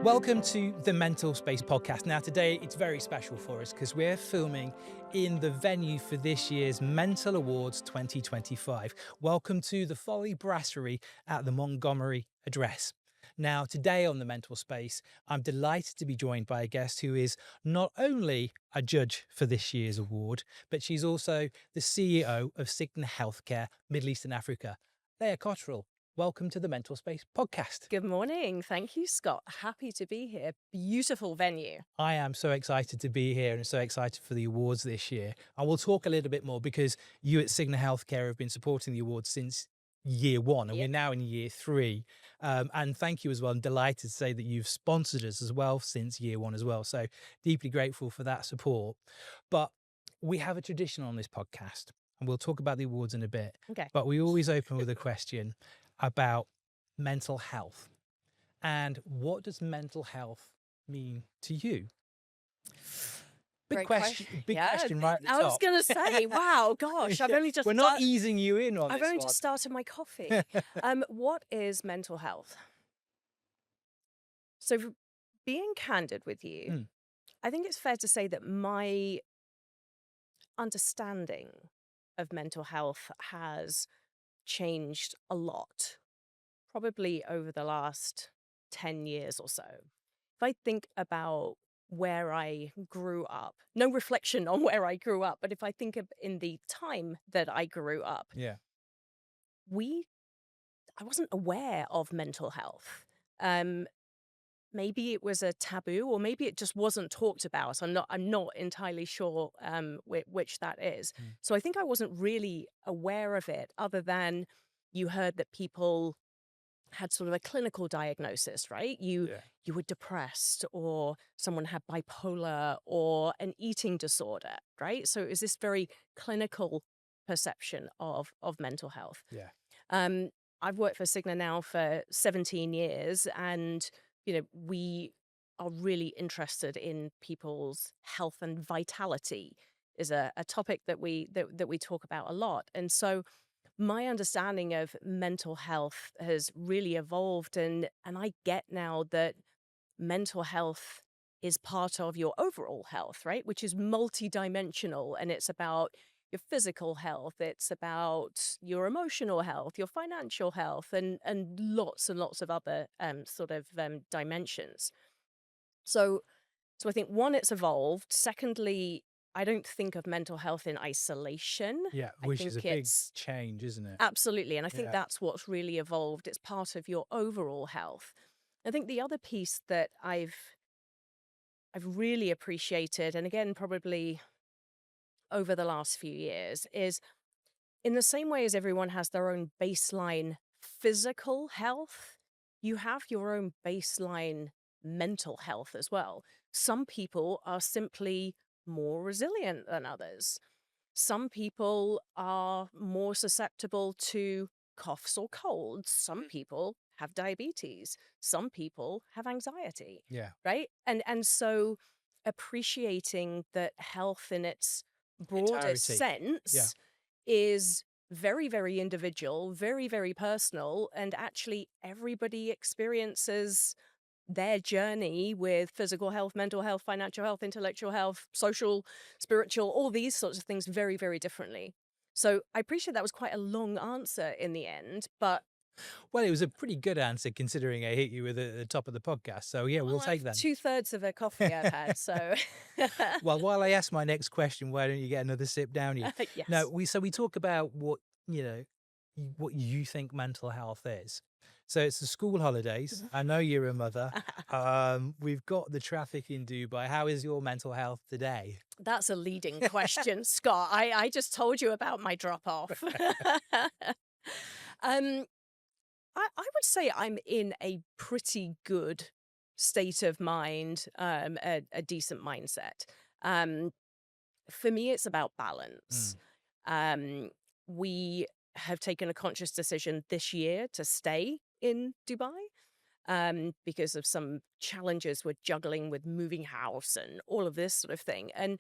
Welcome to the Mental Space podcast. Now, today it's very special for us because we're filming in the venue for this year's Mental Awards 2025. Welcome to the Folly Brasserie at the Montgomery address. Now, today on the Mental Space, I'm delighted to be joined by a guest who is not only a judge for this year's award, but she's also the CEO of Cigna Healthcare, Middle East and Africa. Leah Cotterill, welcome to the Mental Space podcast. Good morning. Thank you, Scott. Happy to be here. Beautiful venue. I am so excited to be here and so excited for the awards this year. I will talk a little bit more because you at Cigna Healthcare have been supporting the awards since year one, and we're now in year three. And thank you as well. I'm delighted to say that you've sponsored us as well since year one as well. So deeply grateful for that support. But we have a tradition on this podcast, and we'll talk about the awards in a bit. Okay. But we always open with a question about mental health. And what does mental health mean to you? Big question right at the top. I was going to say, wow, gosh, I've only just We're not easing you in on I've this only one. just started my coffee. What is mental health? So being candid with you, I think it's fair to say that my understanding of mental health has changed a lot, probably over the last 10 years or so. If I think about where I grew up, no reflection on where I grew up, but if I think of in the time that I grew up, I wasn't aware of mental health. Maybe it was a taboo, or maybe it just wasn't talked about. I'm not entirely sure which that is. So I think I wasn't really aware of it, other than you heard that people had sort of a clinical diagnosis, right? You were depressed, or someone had bipolar, or an eating disorder, right? So it was this very clinical perception of mental health. I've worked for Cigna now for 17 years, and we are really interested in people's health, and vitality is a topic that we talk about a lot. And so my understanding of mental health has really evolved, and I get now that mental health is part of your overall health, right? Which is multidimensional, and it's about your physical health, it's about your emotional health, your financial health, and lots of other dimensions. So I think, one, it's evolved. Secondly, I don't think of mental health in isolation. Which is a big change, isn't it? Absolutely. And I think that's what's really evolved. It's part of your overall health. I think the other piece that I've really appreciated, and again, probably over the last few years, is in the same way as everyone has their own baseline physical health, you have your own baseline mental health as well. Some people are simply more resilient than others. Some people are more susceptible to coughs or colds. Some people have diabetes. Some people have anxiety. Right? And so appreciating that health in its broadest sense is very, very individual, very, very personal, and actually everybody experiences their journey with physical health, mental health, financial health, intellectual health, social, spiritual, all these sorts of things very, very differently. So I appreciate that was quite a long answer in the end, but... Well, it was a pretty good answer considering I hit you with it at the top of the podcast. So we'll take that. 2/3 of a coffee I've had, so... Well, while I ask my next question, why don't you get another sip down here? Yes. No, we talk about what you think mental health is. So it's the school holidays. I know you're a mother. We've got the traffic in Dubai. How is your mental health today? That's a leading question, Scott. I just told you about my drop-off. I would say I'm in a pretty good state of mind, a decent mindset. For me, it's about balance. We have taken a conscious decision this year to stay in Dubai because of some challenges we're juggling with moving house and all of this sort of thing. And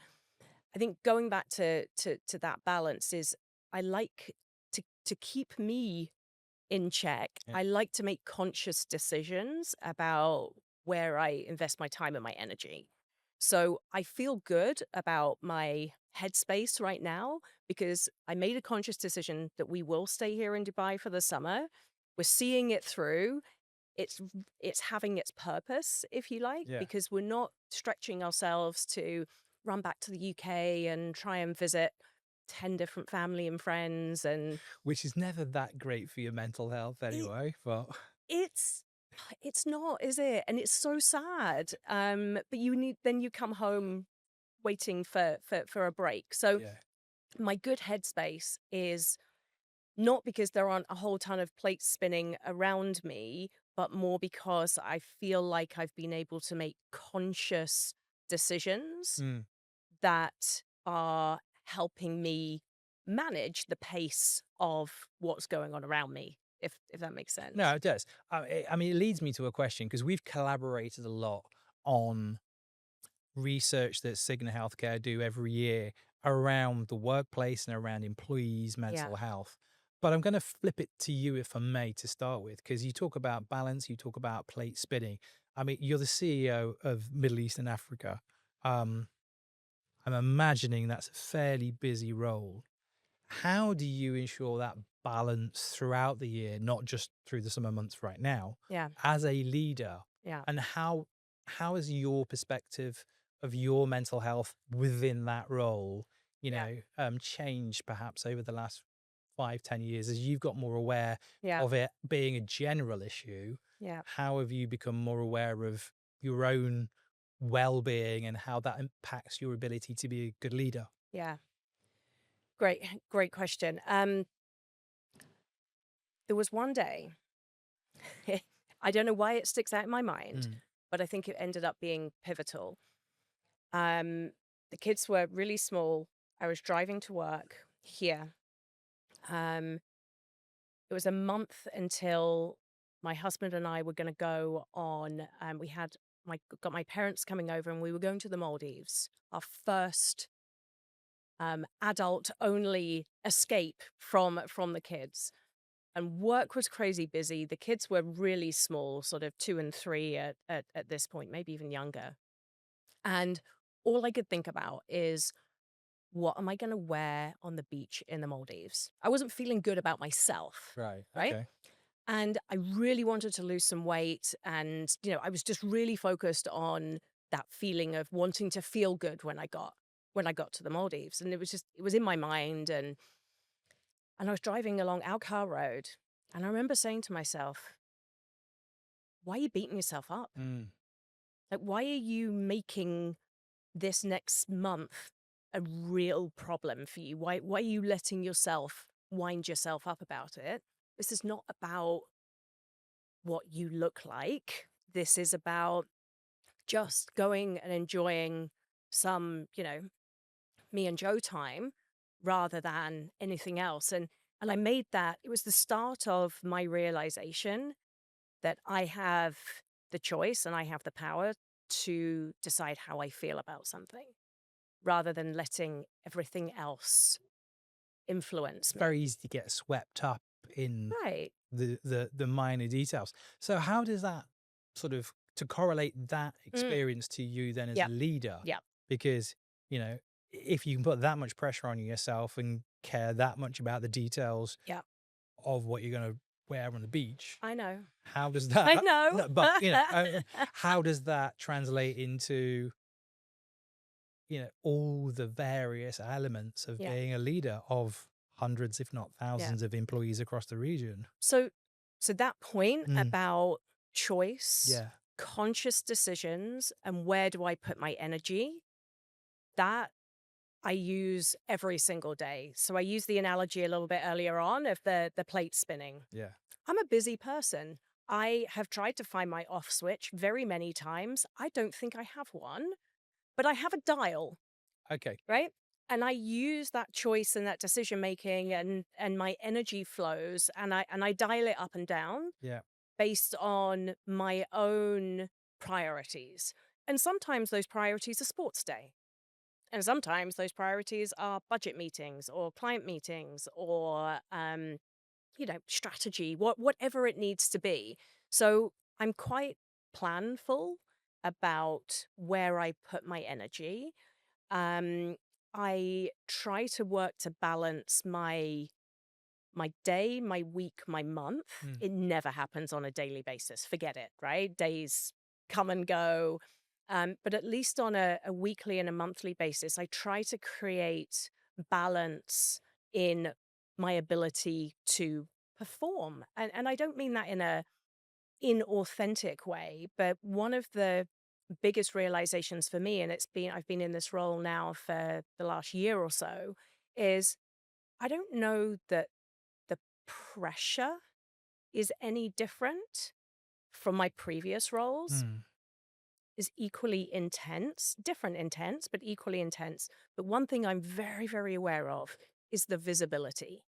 I think going back to that balance is, I like to keep me in check. I like to make conscious decisions about where I invest my time and my energy. So I feel good about my headspace right now because I made a conscious decision that we will stay here in Dubai for the summer. We're seeing it through. It's it's having its purpose, if you like, Yeah. because we're not stretching ourselves to run back to the UK and try and visit 10 different family and friends. And Which is never that great for your mental health it, anyway, but it's it's not, is it? And it's so sad. But then you come home waiting for a break. So yeah. my good headspace is not because there aren't a whole ton of plates spinning around me, but more because I feel like I've been able to make conscious decisions Mm. that are helping me manage the pace of what's going on around me, if that makes No, sense. it does. I mean, it leads me to a question because we've collaborated a lot on research that Cigna Healthcare do every year around the workplace and around employees' Yeah. mental health. But I'm going to flip it to you, if I may, to start with, because you talk about balance, you talk about plate spinning. I mean, you're the CEO of Middle East and Africa. Um, I'm imagining that's a fairly busy role. How do you ensure that balance throughout the year, not just through the summer months right now, Yeah. as a leader? Yeah. And how has your perspective of your mental health within that role, Yeah. changed perhaps over the last 5, 10 years as you've got more aware Yeah. of it being a general issue? Yeah. How have you become more aware of your own well-being and how that impacts your ability to be a good leader? Yeah. Great question. There was one day, I don't know why it sticks out in my mind, Mm. but I think it ended up being pivotal. Um, the kids were really small. I was driving to work here. Um, it was a month until my husband and I were going to go on. We had got my parents coming over, and we were going to the Maldives. Our first adult only escape from the kids. And work was crazy busy. The kids were really small, sort of 2 and 3 at this point, maybe even younger. And all I could think about is, what am I going to wear on the beach in the Maldives? I wasn't feeling good about myself, Right. right? Okay. And I really wanted to lose some weight. And, I was just really focused on that feeling of wanting to feel good when I got to the Maldives. And it was in my mind. And I was driving along Alcar Road. And I remember saying to myself, why are you beating yourself up? Mm. Like, why are you making this next month a real problem for you? Why are you letting yourself wind yourself up about it? This is not about what you look like. This is about just going and enjoying some, me and Joe time rather than anything else. And I made that, it was the start of my realization that I have the choice and I have the power to decide how I feel about something rather than letting everything else It's influence very me. easy to get swept up in Right. the minor details. So how does that sort of to correlate that Mm. experience to you then as a Yep. leader? Yep. Because, if you can put that much pressure on yourself and care that much about the details Yep. of what you're going to wear on the beach, I know. how does I that, know. no, but, how does that translate into, all the various elements of Yeah. being a leader of hundreds, if not Yeah. thousands of employees across the region? So that point Mm. about choice, Yeah. conscious decisions, and where do I put my energy, that I use every single day. So I used the analogy a little bit earlier on of the plate spinning. Yeah. I'm a busy person. I have tried to find my off switch very many times. I don't think I have one, but I have a dial, Okay. right? And I use that choice and that decision making and my energy flows, and I dial it up and down Yeah. based on my own priorities. And sometimes those priorities are sports day. And sometimes those priorities are budget meetings or client meetings or strategy, whatever it needs to be. So I'm quite planful about where I put my energy. I try to work to balance my day, my week, my month. Mm. It never happens on a daily basis. Forget it, right? Days come and go. But at least on a weekly and a monthly basis, I try to create balance in my ability to perform. And I don't mean that in a inauthentic way, but one of the biggest realizations for me, and I've been in this role now for the last year or so, is I don't know that the pressure is any different from my previous roles. Mm. Is equally intense, different intense, but equally intense. But one thing I'm very, very aware of is the visibility.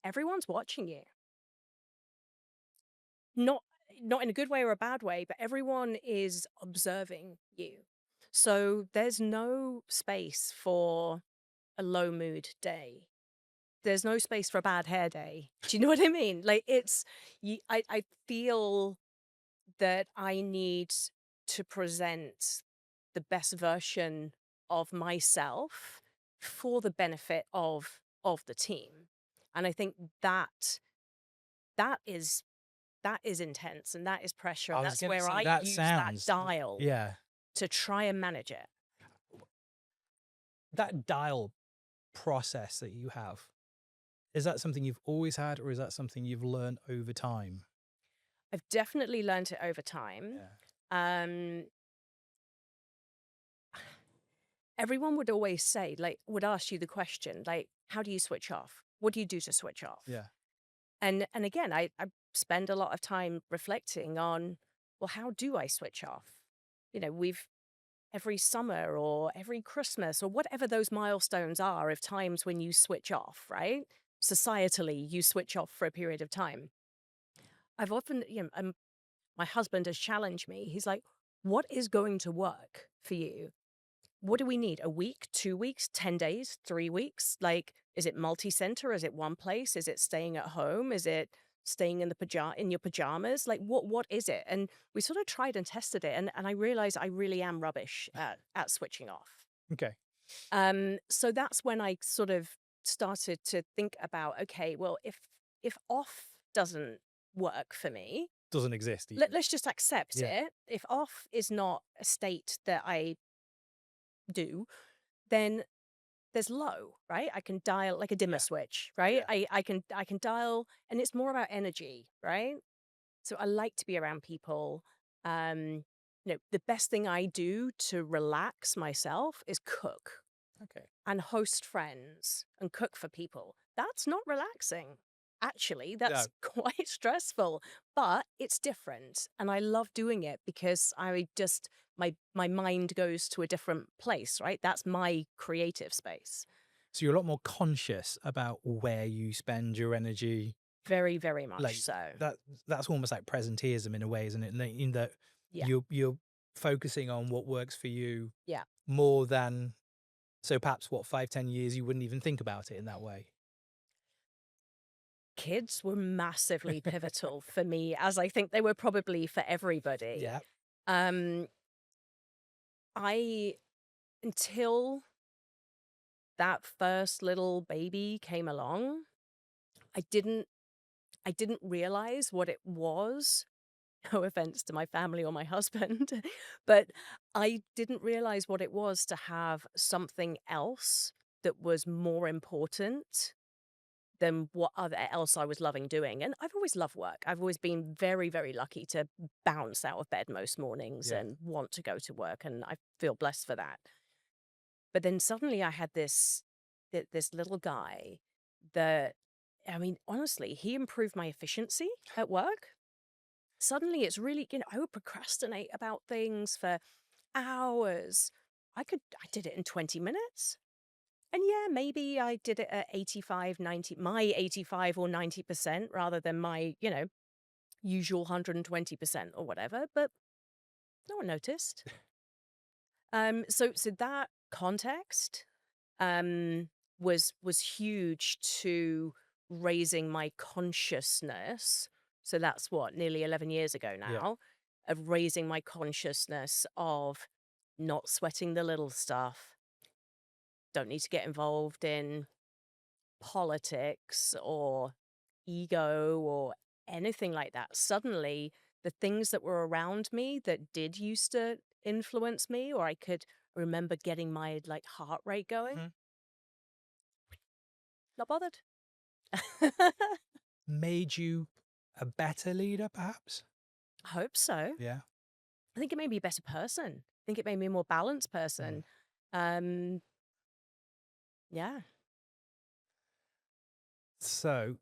Everyone's watching you. Not not in a good way or a bad way, but everyone is observing you. So there's no space for a low mood day. There's no space for a bad hair day. Do you know what I mean? Like I feel that I need to present the best version of myself for the benefit of the team. And I think that is that is intense and that is pressure. I And was that's going to where say I that use that sounds, dial yeah, to try and manage it. that dial process that you have, is that something you've always had, or is that something you've learned over time? I've definitely learned it over time. Yeah. Um, everyone would always say, like, would ask you the question, like, how do you switch off? What do you do to switch off? Yeah. And again, I spend a lot of time reflecting on, well, how do I switch off? You know, we've every summer or every Christmas or whatever those milestones are of times when you switch off, right? Societally, you switch off for a period of time. I've often, my husband has challenged me. He's like, what is going to work for you? What do we need? A week, 2 weeks, 10 days, 3 weeks? Like, is it multi-center? Is it one place? Is it staying at home? Is it staying in in your pajamas? Like, what is it? And we sort of tried and tested it. And I realized I really am rubbish at switching off. Okay. So that's when I sort of started to think about, okay, well, if off doesn't work for me, Doesn't exist even. let's just accept Yeah. it. If off is not a state that I do, then there's low, right? I can dial like a dimmer Yeah. switch, right? Yeah. I can dial, and it's more about energy, right? So I like to be around people. The best thing I do to relax myself is cook Okay. and host friends and cook for people. That's not relaxing. Actually, that's No. quite stressful, but it's different. And I love doing it because my mind goes to a different place, right? That's my creative space. So you're a lot more conscious about where you spend your energy. Very, very much Like so. that's almost like presenteeism in a way, isn't it? In that Yeah. you're focusing on what works for you Yeah. more than, so perhaps what, 5, 10 years you wouldn't even think about it in that way. Kids were massively pivotal for me, as I think they were probably for everybody. Yeah. Um, I, until that first little baby came along, I didn't I didn't realize what it was. No offense to my family or my husband, but I didn't realize what it was to have something else that was more important than what other else I was loving doing. And I've always loved work. I've always been very, very lucky to bounce out of bed most mornings Yeah. and want to go to work, and I feel blessed for that. But then suddenly I had this little guy that, I mean, honestly, he improved my efficiency at work. Suddenly it's really, I would procrastinate about things for hours. I did it in 20 minutes. And yeah, maybe I did it at 85, 90, my 85 or 90% rather than my, usual 120% or whatever, but no one noticed. So that context was huge to raising my consciousness. So that's what, nearly 11 years ago Yeah. now. of raising my consciousness of not sweating the little stuff, don't need to get involved in politics or ego or anything like that. Suddenly, the things that were around me that did used to influence me, or I could remember getting my like heart rate going, Mhm. not bothered. Made you a better leader, perhaps? I hope so. Yeah. I think it made me a better person. I think it made me a more balanced Mm. person. Um, yeah, So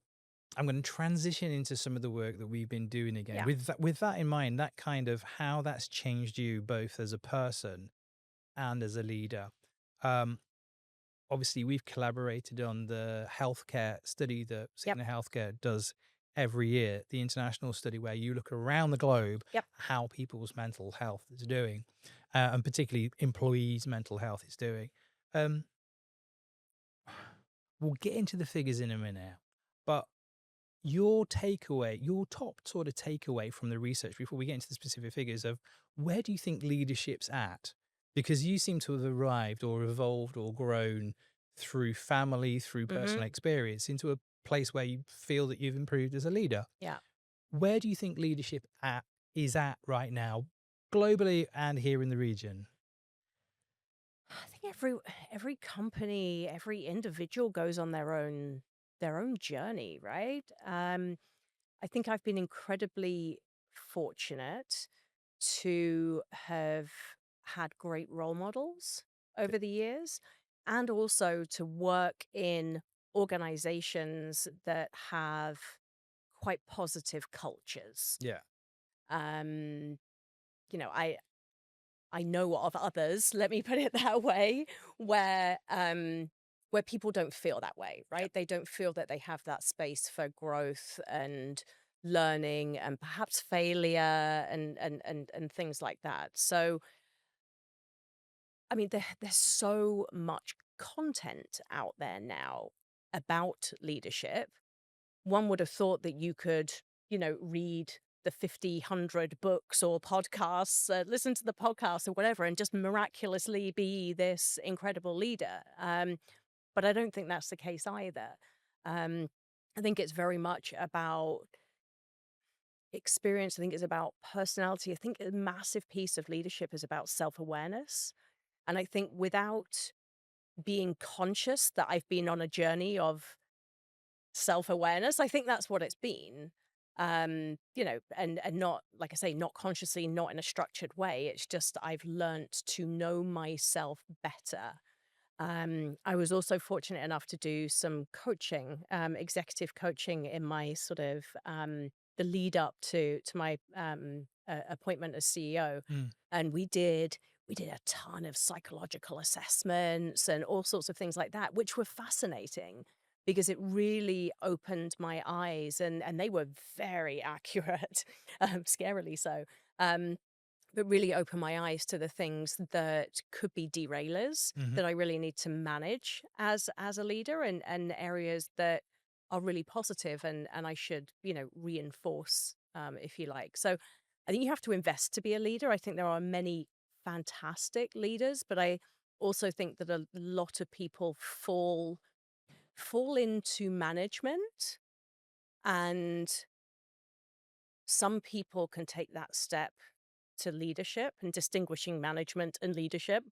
I'm going to transition into some of the work that we've been doing again. yeah, With that in mind, that kind of how that's changed you both as a person and as a leader. Um, Obviously, we've collaborated on the healthcare study that yep, Cigna Healthcare does every year, the international study where you look around the globe yep. how people's mental health is doing, and particularly employees' mental health is doing. Um, we'll get into the figures in a minute, but your takeaway, your top sort of takeaway from the research before we get into the specific figures of where do you think leadership's at? Because you seem to have arrived or evolved or grown through family, through Hmm. personal experience into a place where you feel that you've improved as a leader. Yeah. Where do you think leadership is at right now, globally and here in the region? I think every company, every individual goes on their own journey, right? I think I've been incredibly fortunate to have had great role models over the years and also to work in organizations that have quite positive cultures. Yeah. Um, you know, I know of others, let me put it that way, where people don't feel that way, Yeah. right? They don't feel that they have that space for growth and learning and perhaps failure and things like that. So, I mean, there's so much content out there now about leadership. One would have thought that you could, read the 50, 100 books or podcasts, listen to the podcast or whatever, and just miraculously be this incredible leader. But I don't think that's the case either. Um, I think it's very much about experience. I think it's about personality. I think a massive piece of leadership is about self awareness. And I think without being conscious that I've been on a journey of self-awareness. I think that's what it's been. And not, like I say, not consciously, not in a structured way. It's just I've learnt to know myself better. I was also fortunate enough to do some coaching, executive coaching in my sort of the lead up to my appointment as CEO, Mm. and we did a ton of psychological assessments and all sorts of things like that, which were fascinating because it really opened my eyes, and they were very accurate, scarily so. Um, but really opened my eyes to the things that could be derailers Hmm. that I really need to manage as a leader, and areas that are really positive and I should, reinforce, if you like. So I think you have to invest to be a leader. I think there are many fantastic leaders, but I also think that a lot of people fall into management, and some people can take that step to leadership and distinguishing management and leadership.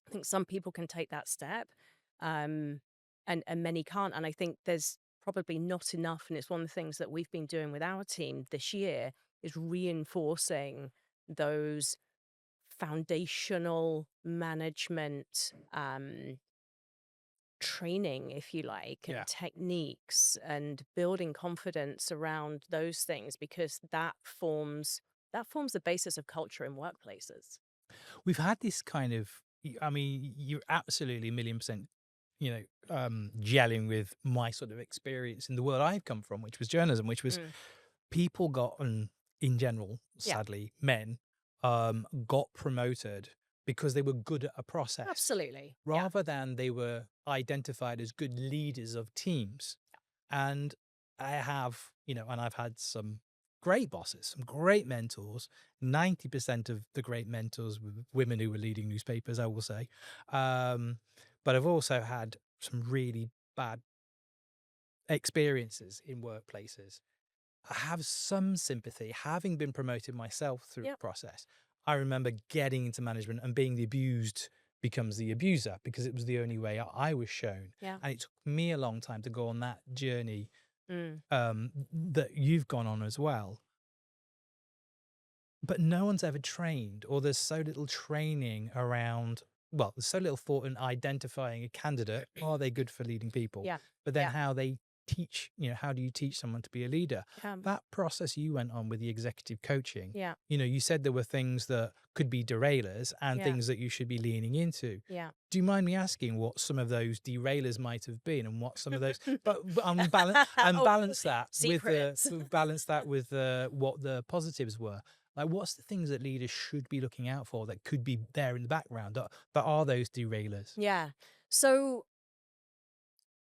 I think some people can take that step, um, and many can't. And I think there's probably not enough. And it's one of the things that we've been doing with our team this year is reinforcing those foundational management training, if you like, and Yeah. techniques, and building confidence around those things because that forms the basis of culture in workplaces. We've had this kind of, I mean, you're absolutely a million percent, gelling with my sort of experience in the world I've come from, which was journalism, which was Mm. people got on, in general, Yeah, sadly, men, got promoted because they were good at a process absolutely. Yeah. rather than they were identified as good leaders of teams. And I have, and I've had some great bosses, some great mentors. 90% of the great mentors were women who were leading newspapers, I will say. But I've also had some really bad experiences in workplaces. I have some sympathy, having been promoted myself through the Yep. process. I remember getting into management and being the abused becomes the abuser, because it was the only way I was shown. Yeah. And it took me a long time to go on that journey Mm. that you've gone on as well. But no one's ever trained, or there's so little training around, well, there's so little thought in identifying a candidate. Are they good for leading people? Yeah. But then Yeah. how they teach, how do you teach someone to be a leader? Yeah. That process you went on with the executive coaching, Yeah. you said there were things that could be derailers and Yeah. things that you should be leaning into. Yeah. Do you mind me asking what some of those derailers might have been, and what some of those, but Oh, balance that with secrets. what the positives were? Like, what's the things that leaders should be looking out for that could be there in the background that are those derailers? Yeah. So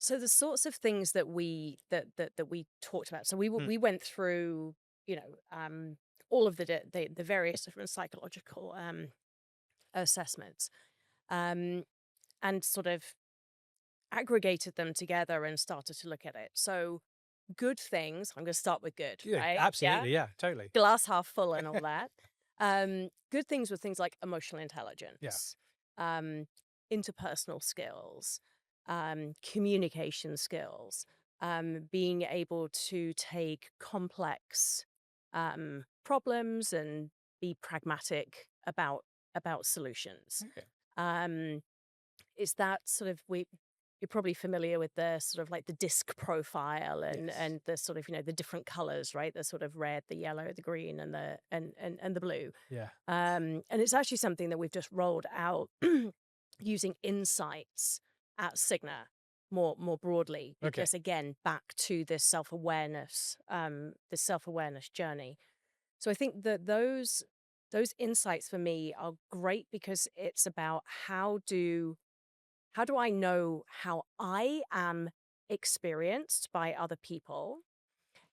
the sorts of things that we talked about. So Mm. we went through, all of the various different psychological assessments, and sort of aggregated them together and started to look at it. So good things. I'm going to start with good, Yeah, right? Yeah. absolutely. Yeah, totally. Glass half full and all that. Good things were things like emotional Yeah. intelligence, um, interpersonal skills, communication skills, being able to take complex problems and be pragmatic about solutions. Okay. Is that sort of you're probably familiar with the sort of like the disc profile and Yes. the sort of the different colors, right? The sort of red, the yellow, the green, and the blue. Yeah. And it's actually something that we've just rolled out using insights at Cigna more broadly, Okay. because again, back to this self-awareness journey. So I think that those insights for me are great, because it's about how do I know how I am experienced by other people,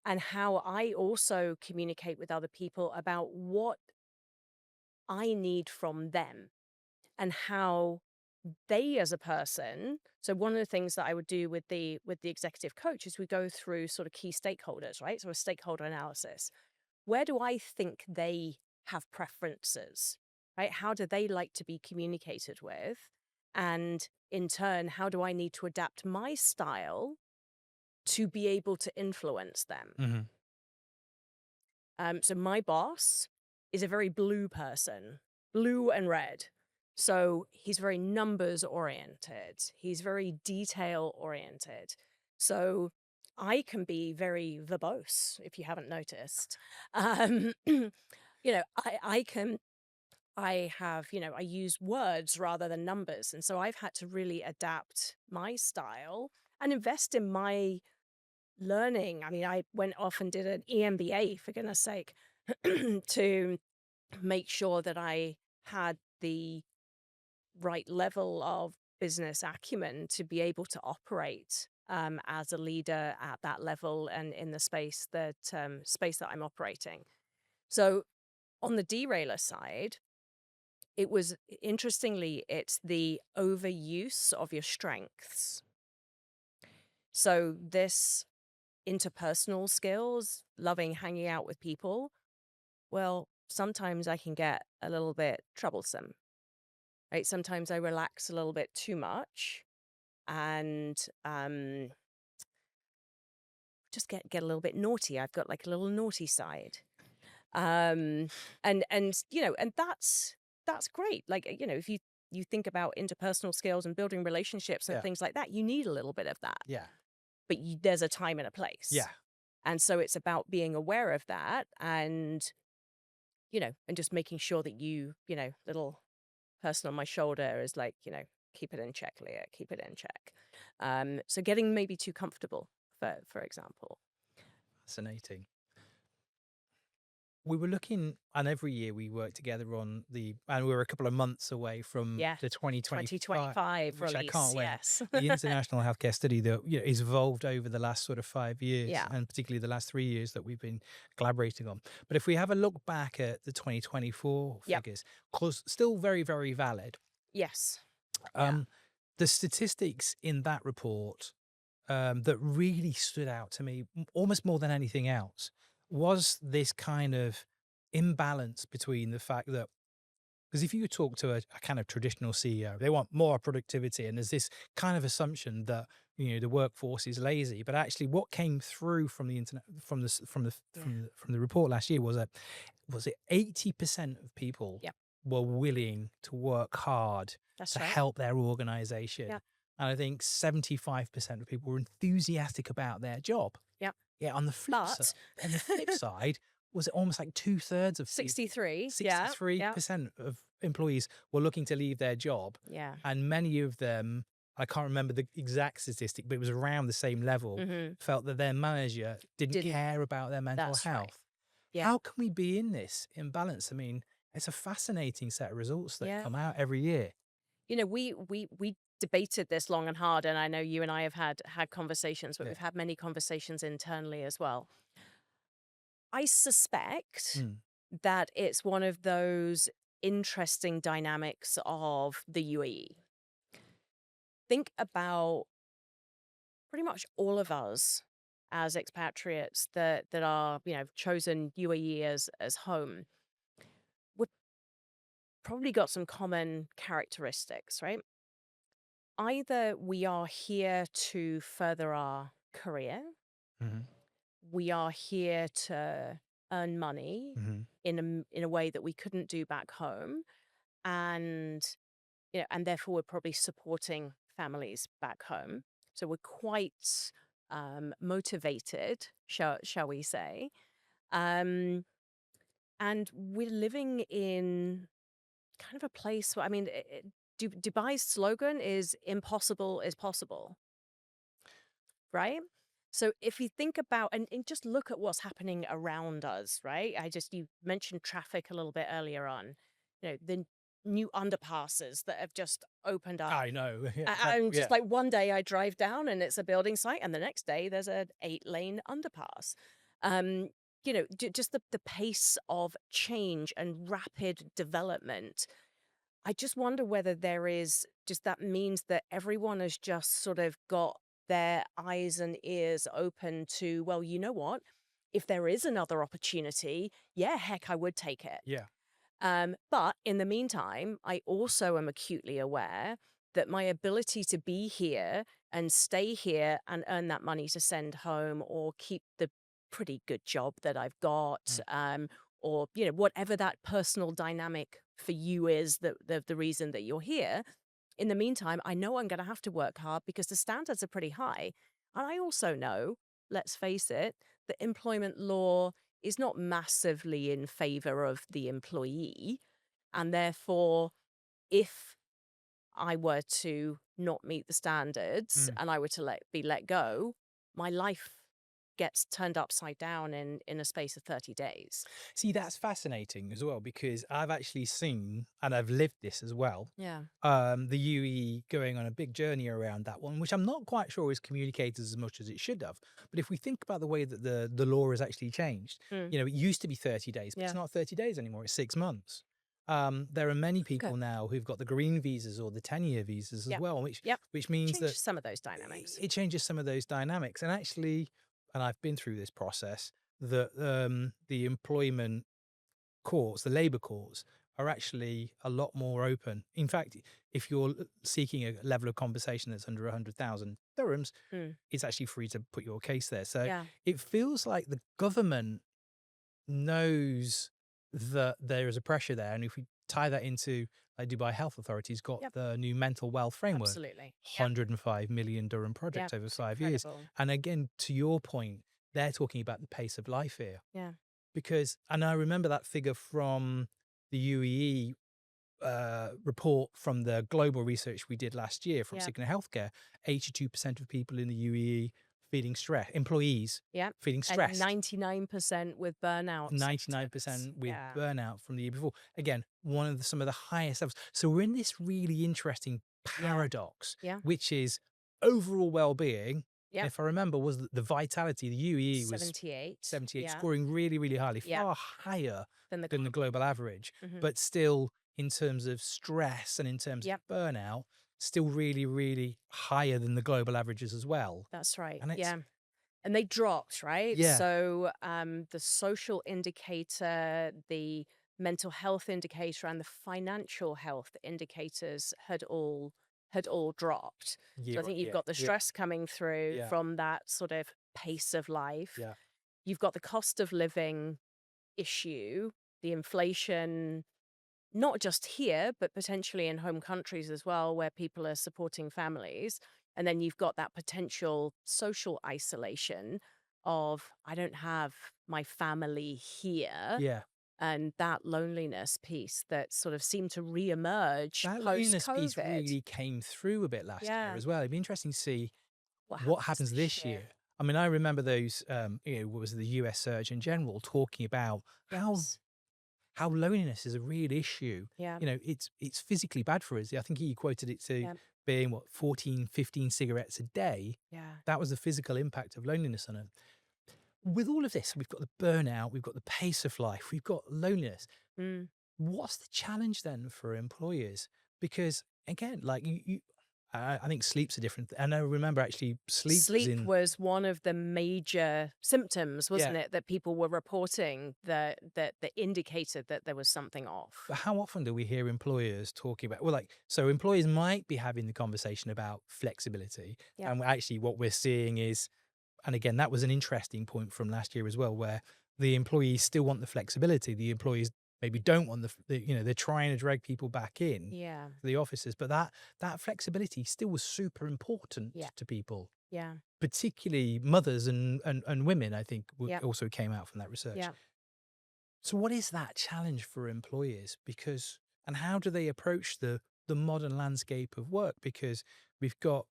and how I also communicate with other people about what I need from them, and how they as a person. So one of the things that I would do with the executive coach is we go through sort of key stakeholders, right? So a stakeholder analysis. Where do I think they have preferences, right? How do they like to be communicated with? And in turn, how do I need to adapt my style to be able to influence them? Mm-hmm. So my boss is a very blue person, blue and red. So he's very numbers oriented. He's very detail oriented. So I can be very verbose, if you haven't noticed. I have, I use words rather than numbers. And so I've had to really adapt my style and invest in my learning. I mean, I went off and did an EMBA, for goodness sake, to make sure that I had the right level of business acumen to be able to operate as a leader at that level and in the space that I'm operating. So on the derailer side, it was interestingly, it's the overuse of your strengths. So this interpersonal skills, loving hanging out with people, well, sometimes I can get a little bit troublesome, right? Sometimes I relax a little bit too much and just get a little bit naughty. I've got like a little naughty side. And that's great. Like, if you think about interpersonal skills and building relationships and Yeah. things like that, you need a little bit of that. Yeah. But there's a time and a place. Yeah. And so it's about being aware of that and just making sure that little person on my shoulder is like, keep it in check, Leah, keep it in check. So getting maybe too comfortable, for example. Fascinating. we were looking, and every year we work together on and we're a couple of months away from Yeah. the 2025, 2025 which I release. can't wait. Yes. The International Healthcare Study that is evolved over the last sort of 5 years, Yeah. and particularly the last 3 years that we've been collaborating on. But if we have a look back at the 2024 Yep. figures, because still very, very valid, Yes. Yeah. the statistics in that report that really stood out to me almost more than anything else was this kind of imbalance between the fact that, because if you talk to a kind of traditional CEO, they want more productivity, and there's this kind of assumption that the workforce is lazy. But actually, what came through from the internet, Yeah. from the report last year was that 80% of people Yep. were willing to work hard That's to right. help their organization. Yep. And I think 75% of people were enthusiastic about their job. Yep. Yeah, on the flip side, But on the flip side, was it almost like 2/3 of 63. Yeah. 63% of employees were looking to leave their job, Yeah. and many of them, I can't remember the exact statistic, but it was around the same level, Mm-hmm. felt that their manager didn't Didn't. care about their mental That's right. health. Yeah. How can we be in this imbalance? I mean, it's a fascinating set of results that Yeah. come out every year. We debated this long and hard, and I know you and I have had conversations, but Yeah. we've had many conversations internally as well. I suspect Mm. that it's one of those interesting dynamics of the UAE. Think about pretty much all of us as expatriates that are chosen UAE as home. We've probably got some common characteristics, right? Either we are here to further our career, Mhm. we are here to earn money Mhm. in a way that we couldn't do back home, and and therefore we're probably supporting families back home. So we're quite motivated, shall we say, um, and we're living in kind of a place where, I mean, Dubai's slogan is "Impossible is possible." Right? So if you think about and just look at what's happening around us, right? You mentioned traffic a little bit earlier on. The new underpasses that have just opened up. I know. Yeah, I'm yeah. just like, one day I drive down and it's a building site, and the next day there's an 8-lane underpass. Just the pace of change and rapid development. I just wonder whether there is just that means that everyone has just sort of got their eyes and ears open to, well, you know what? If there is another opportunity, yeah, heck, I would take it. Yeah. But in the meantime, I also am acutely aware that my ability to be here and stay here and earn that money to send home, or keep the pretty good job that I've got, or whatever that personal dynamic for you is, that the reason that you're here. In the meantime, I know I'm going to have to work hard because the standards are pretty high. And I also know, let's face it, that employment law is not massively in favor of the employee. And therefore, if I were to not meet the standards Mm. and I were to be let go, my life gets turned upside down in a space of 30 days. See, that's fascinating as well, because I've actually seen and I've lived this as well. Yeah. The UE going on a big journey around that one, which I'm not quite sure is communicated as much as it should have. But if we think about the way that the law has actually changed, Mm. it used to be 30 days, but it's Yeah. not 30 days anymore. It's 6 months. There are many people Okay. now who've got the green visas or the 10-year visas as Yep. well, which Yep. means Change that some of those dynamics. it changes some of those dynamics. And actually, and I've been through this process, that the employment courts, the labour courts, are actually a lot more open. In fact, if you're seeking a level of compensation that's under 100,000 dirhams, Mm. it's actually free to put your case there. So Yeah. it feels like the government knows that there is a pressure there. And if we tie that into, like, Dubai Health Authority's got Yep. the new mental wealth framework, Absolutely. Yep. 105 million dirham project Yep. over It's 5 years. incredible. And again, to your point, they're talking about the pace of life here. Yeah. Because, and I remember that figure from the UEE report from the global research we did last year from Yeah. Cigna Healthcare. 82% of people in the UEE feeling stress, employees Yeah. feeling And stressed. 99% with burnout symptoms. 99% with Yeah. burnout from the year before. Again, some of the highest levels. So we're in this really interesting Yeah. paradox, Yeah. which is overall well-being. Yep. If I remember, was the vitality, the UEE was 78. 78, Yeah. scoring really, really highly, Yeah. far higher Than the than the global average, Mhm. but still in terms of stress and in terms Yep. of burnout, still really, really higher than the global averages as well. That's right. And it's, Yeah. And they dropped, right? yeah, So the social indicator, the mental health indicator, and the financial health indicators had all dropped. So I think you've got the yeah, stress coming through yeah, from that sort of pace of life. yeah, You've got the cost of living issue, the inflation, not just here, but potentially in home countries as well, where people are supporting families. And then you've got that potential social isolation of, I don't have my family here, yeah. and that loneliness piece that sort of seemed to reemerge That post loneliness piece COVID. really came through a bit last year Yeah. as well. It'd be interesting to see What what happens happens this this year? year. I mean, I remember those, what was it, the US Surgeon General talking about Yes. how loneliness is a real issue. Yeah. It's physically bad for us. I think he quoted it to Yeah. being 14, 15 cigarettes a day. Yeah. That was the physical impact of loneliness on it. With all of this, we've got the burnout, we've got the pace of life, we've got loneliness. Mm. What's the challenge then for employers? Because again, like I think sleep's a different. And I remember actually sleep was Sleep in. was one of the major symptoms, Yeah, wasn't it, that people were reporting that indicated that there was something off. but how often do we hear employers talking about? Well, like, so employers might be having the conversation about flexibility, Yep. and actually, what we're seeing is, and again, that was an interesting point from last year as well, where the employees still want the flexibility. The employees maybe don't want they're trying to drag people back in Yeah. to the offices, but that flexibility still was super important Yeah. to people, Yeah. particularly mothers and women. I think Yep. also came out from that research. Yeah. So, what is that challenge for employers? Because, and how do they approach the modern landscape of work? Because we've got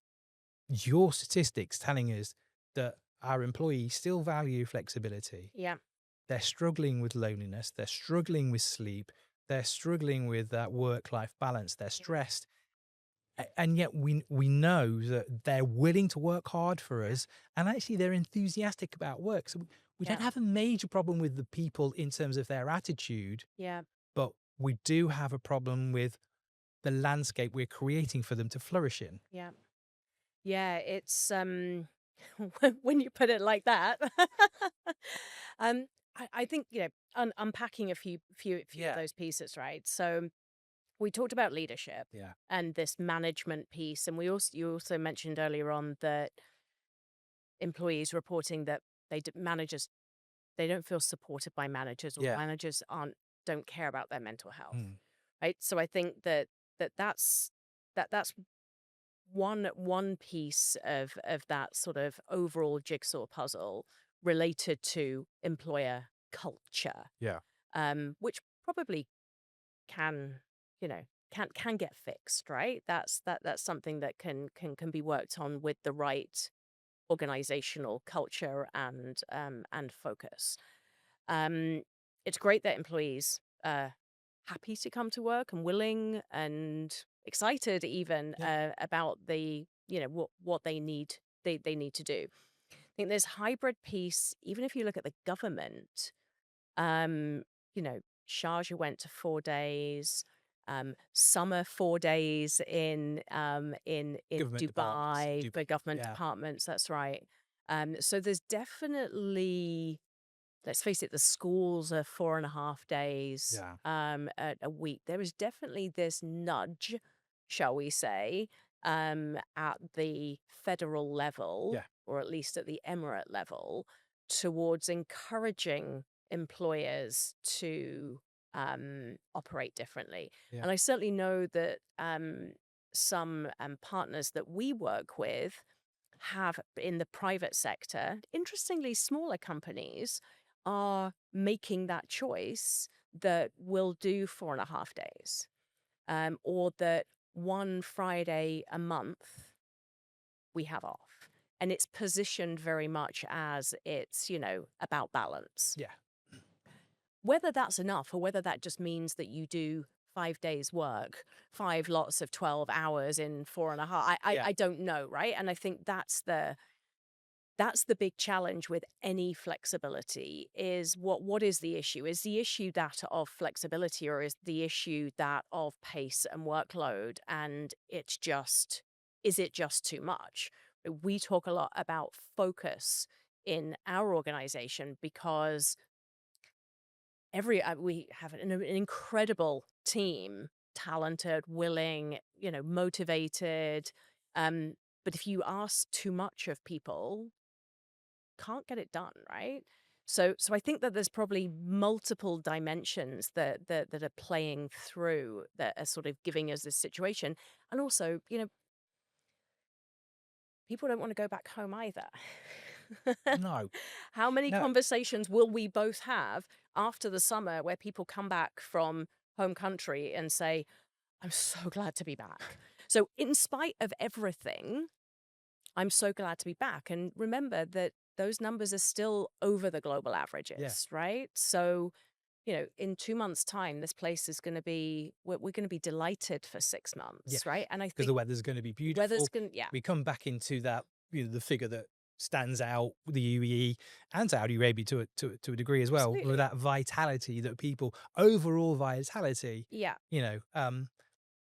your statistics telling us that our employees still value flexibility. Yeah. They're struggling with loneliness. They're struggling with sleep. They're struggling with that work-life balance. They're stressed. And yet we know that they're willing to work hard for us, and actually they're enthusiastic about work. So we don't Yeah. have a major problem with the people in terms of their attitude, Yeah. but we do have a problem with the landscape we're creating for them to flourish in. Yeah. Yeah. It's when you put it like that. I think, unpacking a few of Yeah. those pieces, right? So we talked about leadership Yeah. and this management piece, and you also mentioned earlier on that employees reporting that managers, they don't feel supported by managers, or Yeah. managers don't care about their mental health, Mm. right? So I think that's one piece of that sort of overall jigsaw puzzle related to employer culture, Yeah. which probably can, can get fixed, right? That's something that can be worked on with the right organizational culture and focus. Um, it's great that employees are happy to come to work and willing and excited even Yeah. about the what they need to do. I think this hybrid piece, even if you look at the government, Sharjah went to 4 days. Summer 4 days in Government departments. Dubai for government Yeah. departments. That's right. So there's definitely, let's face it, the schools are 4.5 days Yeah. a week. There is definitely this nudge, shall we say, at the federal level, Yeah. or at least at the emirate level, towards encouraging employers to operate differently. Yeah. And I certainly know that some partners that we work with have in the private sector, interestingly, smaller companies are making that choice that will do 4.5 days, or that one Friday a month we have off. and it's positioned very much as it's, about balance. Yeah. Whether that's enough or whether that just means that you do 5 days work, 5 lots of 12 hours in 4.5, Yeah. I don't know, right? And I think that's the big challenge with any flexibility is what is the issue? Is the issue that of flexibility, or is the issue that of pace and workload? And is it just too much? We talk a lot about focus in our organization because we have an incredible team, talented, willing, motivated. But if you ask too much of people, can't get it done, right? So I think that there's probably multiple dimensions that are playing through that are sort of giving us this situation. And also, people don't want to go back home either. No. How many No. conversations will we both have after the summer where people come back from home country and say, I'm so glad to be back. So in spite of everything, I'm so glad to be back. And remember that those numbers are still over the global Yeah. averages, right? So, in 2 months' time, this place is going to be, we're going to be delighted for 6 months, Yes. right? And I Because the think weather's going to be weather's beautiful. going to, yeah, We come back into that, the figure that stands out, the UAE and Saudi Arabia to a degree as well, with absolutely. that vitality that people, overall vitality, Yeah, you know,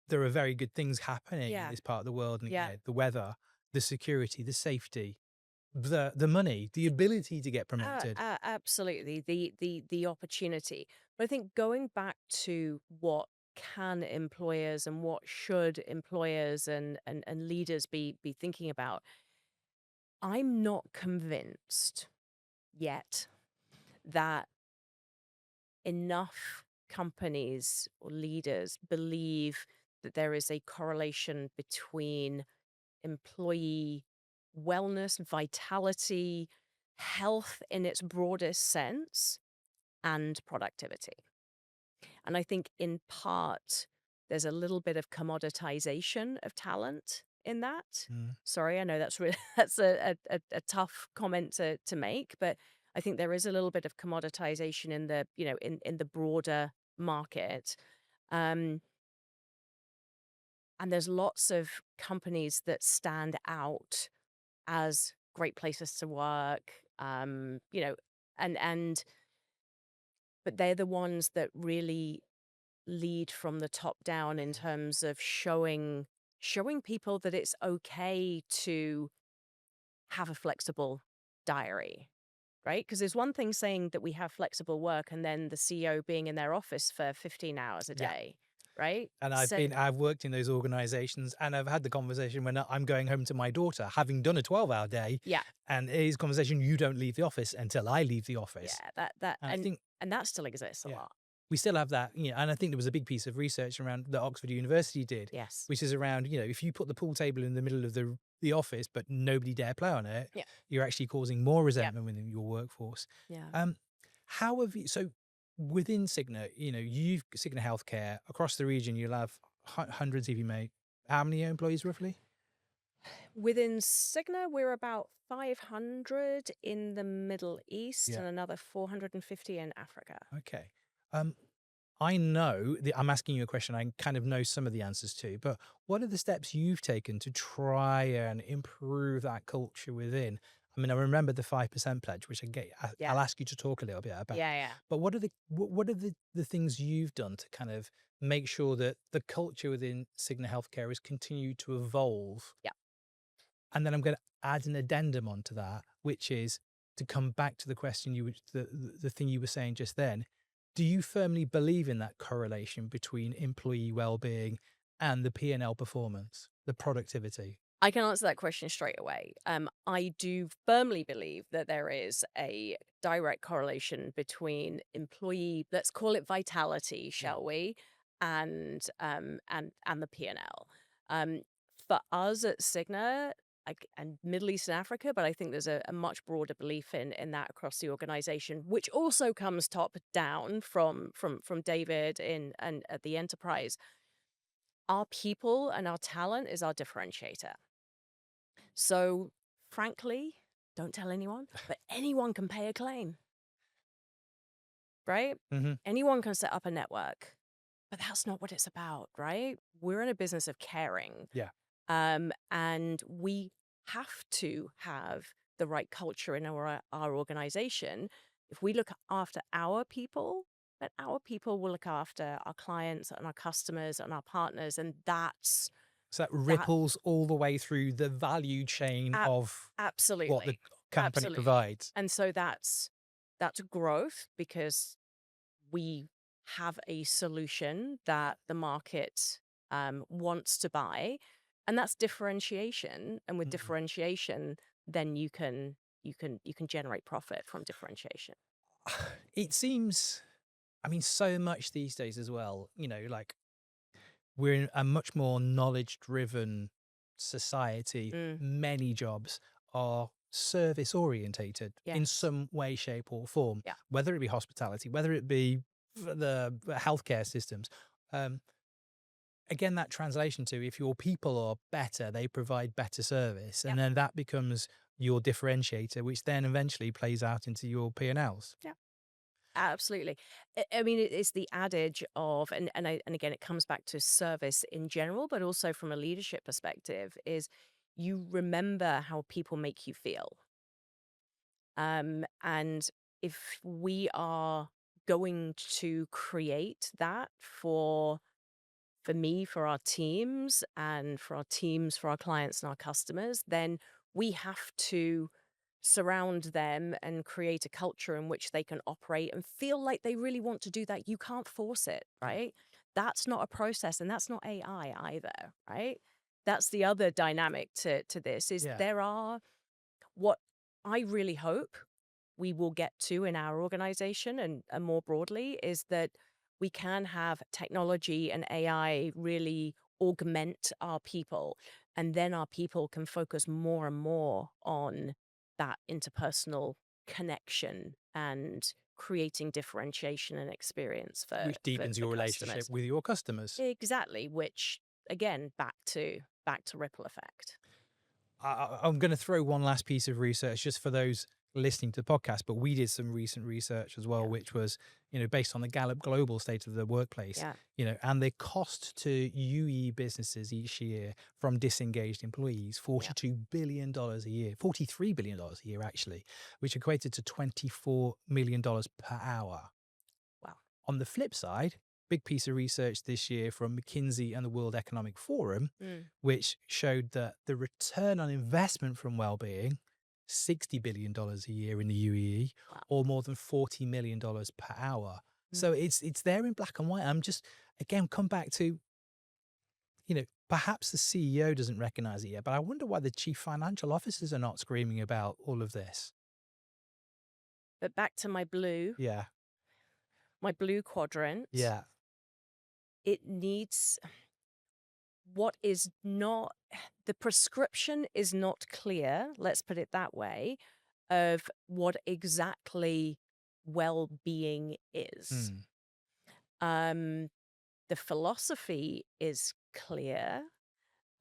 there are very good things happening in yeah, this part of the world, and yeah. the weather, the security, the safety, the money, the ability to get promoted. Absolutely, the opportunity. But I think going back to what can employers and what should employers and leaders be thinking about, I'm not convinced yet that enough companies or leaders believe that there is a correlation between employee wellness, vitality, health in its broadest sense, and productivity. And I think in part, there's a little bit of commoditization of talent in that. Mm. Sorry, I know that's really, that's a tough comment to make, but I think there is a little bit of commoditization in the, in the broader market. Um, and there's lots of companies that stand out as great places to work, and but they're the ones that really lead from the top down in terms of showing people that it's okay to have a flexible diary, right? Because there's one thing saying that we have flexible work and then the CEO being in their office for 15 hours a Yeah. day, right? And So I've worked in those organizations, and I've had the conversation when I'm going home to my daughter, having done a 12-hour day, yeah, and it is conversation, you don't leave the office until I leave the yeah, office. that And I think, and that still exists a yeah, lot. we still have that, and I think there was a big piece of research around that Oxford University did, Yes. which is around, if you put the pool table in the middle of the office, but nobody dare play on it, Yeah. you're actually causing more Yeah. resentment within your workforce. Yeah. Um, how have you, so within Cigna, you've Cigna Healthcare across the region, you'll have hundreds of you, mate. How many employees roughly? Within Cigna, we're about 500 in the Middle East Yeah. and another 450 in Africa. Okay. Um, I know that I'm asking you a question I kind of know some of the answers to, but what are the steps you've taken to try and improve that culture within? I mean, I remember the 5% pledge, which Yeah. I'll ask you to talk a little bit about. Yeah. Yeah. But what are the things you've done to kind of make sure that the culture within Cigna Healthcare has continued to evolve? Yeah. And then I'm going to add an addendum onto that, which is to come back to the question the thing you were saying just then. Do you firmly believe in that correlation between employee well-being and the P&L performance, the productivity? I can answer that question straight away. I do firmly believe that there is a direct correlation between employee, let's call it vitality, Yeah. shall we, and the P&L. For us at Cigna, and Middle East and Africa, but I think there's a much broader belief in that across the organization, which also comes top down from David and at the enterprise. Our people and our talent is our differentiator. So frankly, don't tell anyone, but anyone can pay a claim, right? Hmm. Anyone can set up a network, but that's not what it's about, right? We're in a business of caring. Yeah. And we have to have the right culture in our organization. If we look after our people, then our people will look after our clients and our customers and our partners. And that's So that that. ripples all the way through the value chain ab- of what the Absolutely. company Absolutely. provides. And so that's growth because we have a solution that the market wants to buy, and that's differentiation. And with Mm. differentiation, then you can generate profit from differentiation. It seems, I mean, so much these days as well, like we're in a much more knowledge driven society. Mm, Many jobs are service orientated in yes. some way, shape, or form, Yeah. whether it be hospitality, whether it be the healthcare systems. Um, Again, that translation to if your people are better, they provide better service. Yeah. And then that becomes your differentiator, which then eventually plays out into your P&Ls. Yeah. Absolutely. I mean, it's the adage of, and again, it comes back to service in general, but also from a leadership perspective, is you remember how people make you feel. And if we are going to create that for me, for our teams, and for our teams, for our clients and our customers, then we have to surround them and create a culture in which they can operate and feel like they really want to do that. You can't force it, Yeah. right? That's not a process, and that's not AI either, right? That's the other dynamic to this is Yeah. there are what I really hope we will get to in our organization and more broadly is that we can have technology and AI really augment our people. And then our people can focus more and more on that interpersonal connection and creating differentiation and experience for, Which for, deepens for your relationship customers. with your customers. Exactly, which again, back to ripple effect. I'm going to throw one last piece of research just for those listening to the podcast, but we did some recent research as well, Yeah. which was, based on the Gallup Global State of the Workplace, Yeah. and the cost to UE businesses each year from disengaged employees, Yeah. $42 billion a year, $43 billion a year, actually, which equated to $24 million per hour. Wow. On the flip side, big piece of research this year from McKinsey and the World Economic Forum, Mm. which showed that the return on investment from well-being, $60 billion a year in the UAE, Wow. or more than $40 million per hour. Mm. So it's there in black and white. I'm just, again, come back to, perhaps the CEO doesn't recognize it yet, but I wonder why the chief financial officers are not screaming about all of this. But back to Yeah. my blue quadrant, Yeah. it needs what is not, the prescription is not clear, let's put it that way, of what exactly well-being is. Mm. Um, the philosophy is clear.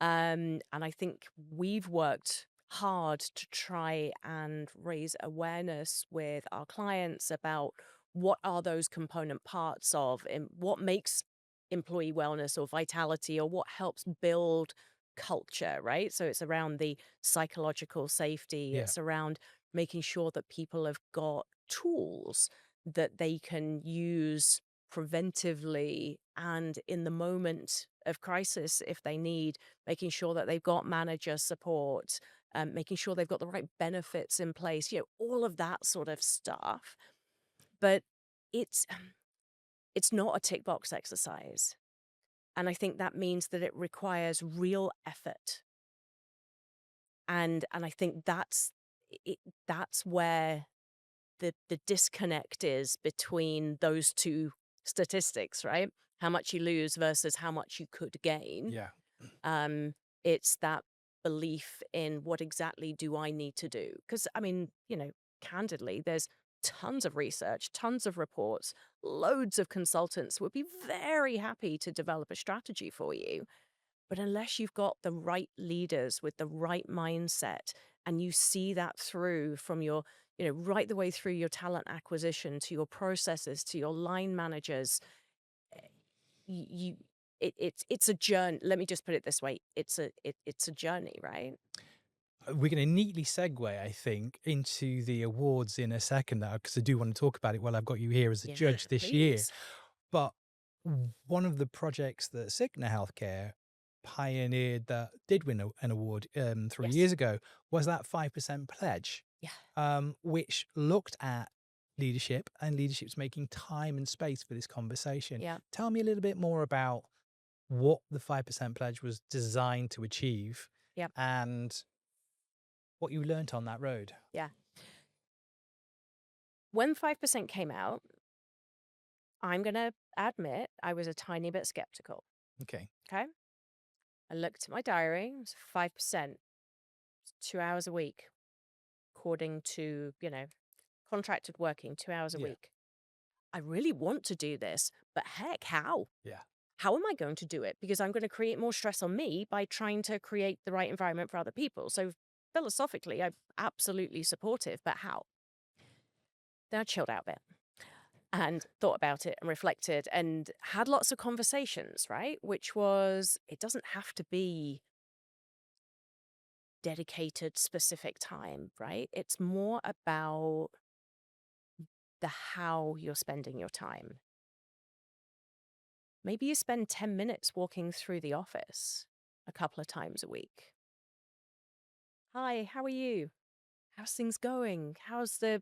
And I think we've worked hard to try and raise awareness with our clients about what are those component parts of and what makes employee wellness or vitality or what helps build culture, right? So it's around the psychological safety, Yeah. it's around making sure that people have got tools that they can use preventively and in the moment of crisis if they need, making sure that they've got manager support, making sure they've got the right benefits in place, all of that sort of stuff. But it's it's not a tick box exercise. And I think that means that it requires real effort. And I think that's where the disconnect is between those two statistics, right? How much you lose versus how much you could gain. Yeah. Um, it's that belief in what exactly do I need to do? Because, I mean, candidly, there's tons of research, tons of reports, loads of consultants would be very happy to develop a strategy for you. But unless you've got the right leaders with the right mindset and you see that through from your, right the way through your talent acquisition to your processes to your line managers, you it's a journey. Let me just put it this way. It's a journey, right? We're going to neatly segue, I think, into the awards in a second now, because I do want to talk about it while I've got you here as a Yeah, judge this year. please. But one of the projects that Cigna Healthcare pioneered that did win an award 3 years Yes. ago was that 5% pledge, Yeah. which looked at leadership and leadership's making time and space for this conversation. Yeah. Tell me a little bit more about what the 5% pledge was designed to achieve Yeah. and what you learnt on that road. Yeah. When 5% came out, I'm going to admit I was a tiny bit skeptical. Okay. Okay. I looked at my diary. It was 5%, 2 hours a week, according to, contracted working 2 hours a Yeah. week. I really want to do this, but heck, how? Yeah. How am I going to do it? Because I'm going to create more stress on me by trying to create the right environment for other people. So philosophically, I'm absolutely supportive, but how? Then I chilled out a bit and thought about it and reflected and had lots of conversations, right? Which was, it doesn't have to be dedicated specific time, right? It's more about the how you're spending your time. Maybe you spend 10 minutes walking through the office a couple of times a week. Hi, how are you? How's things going? How's the,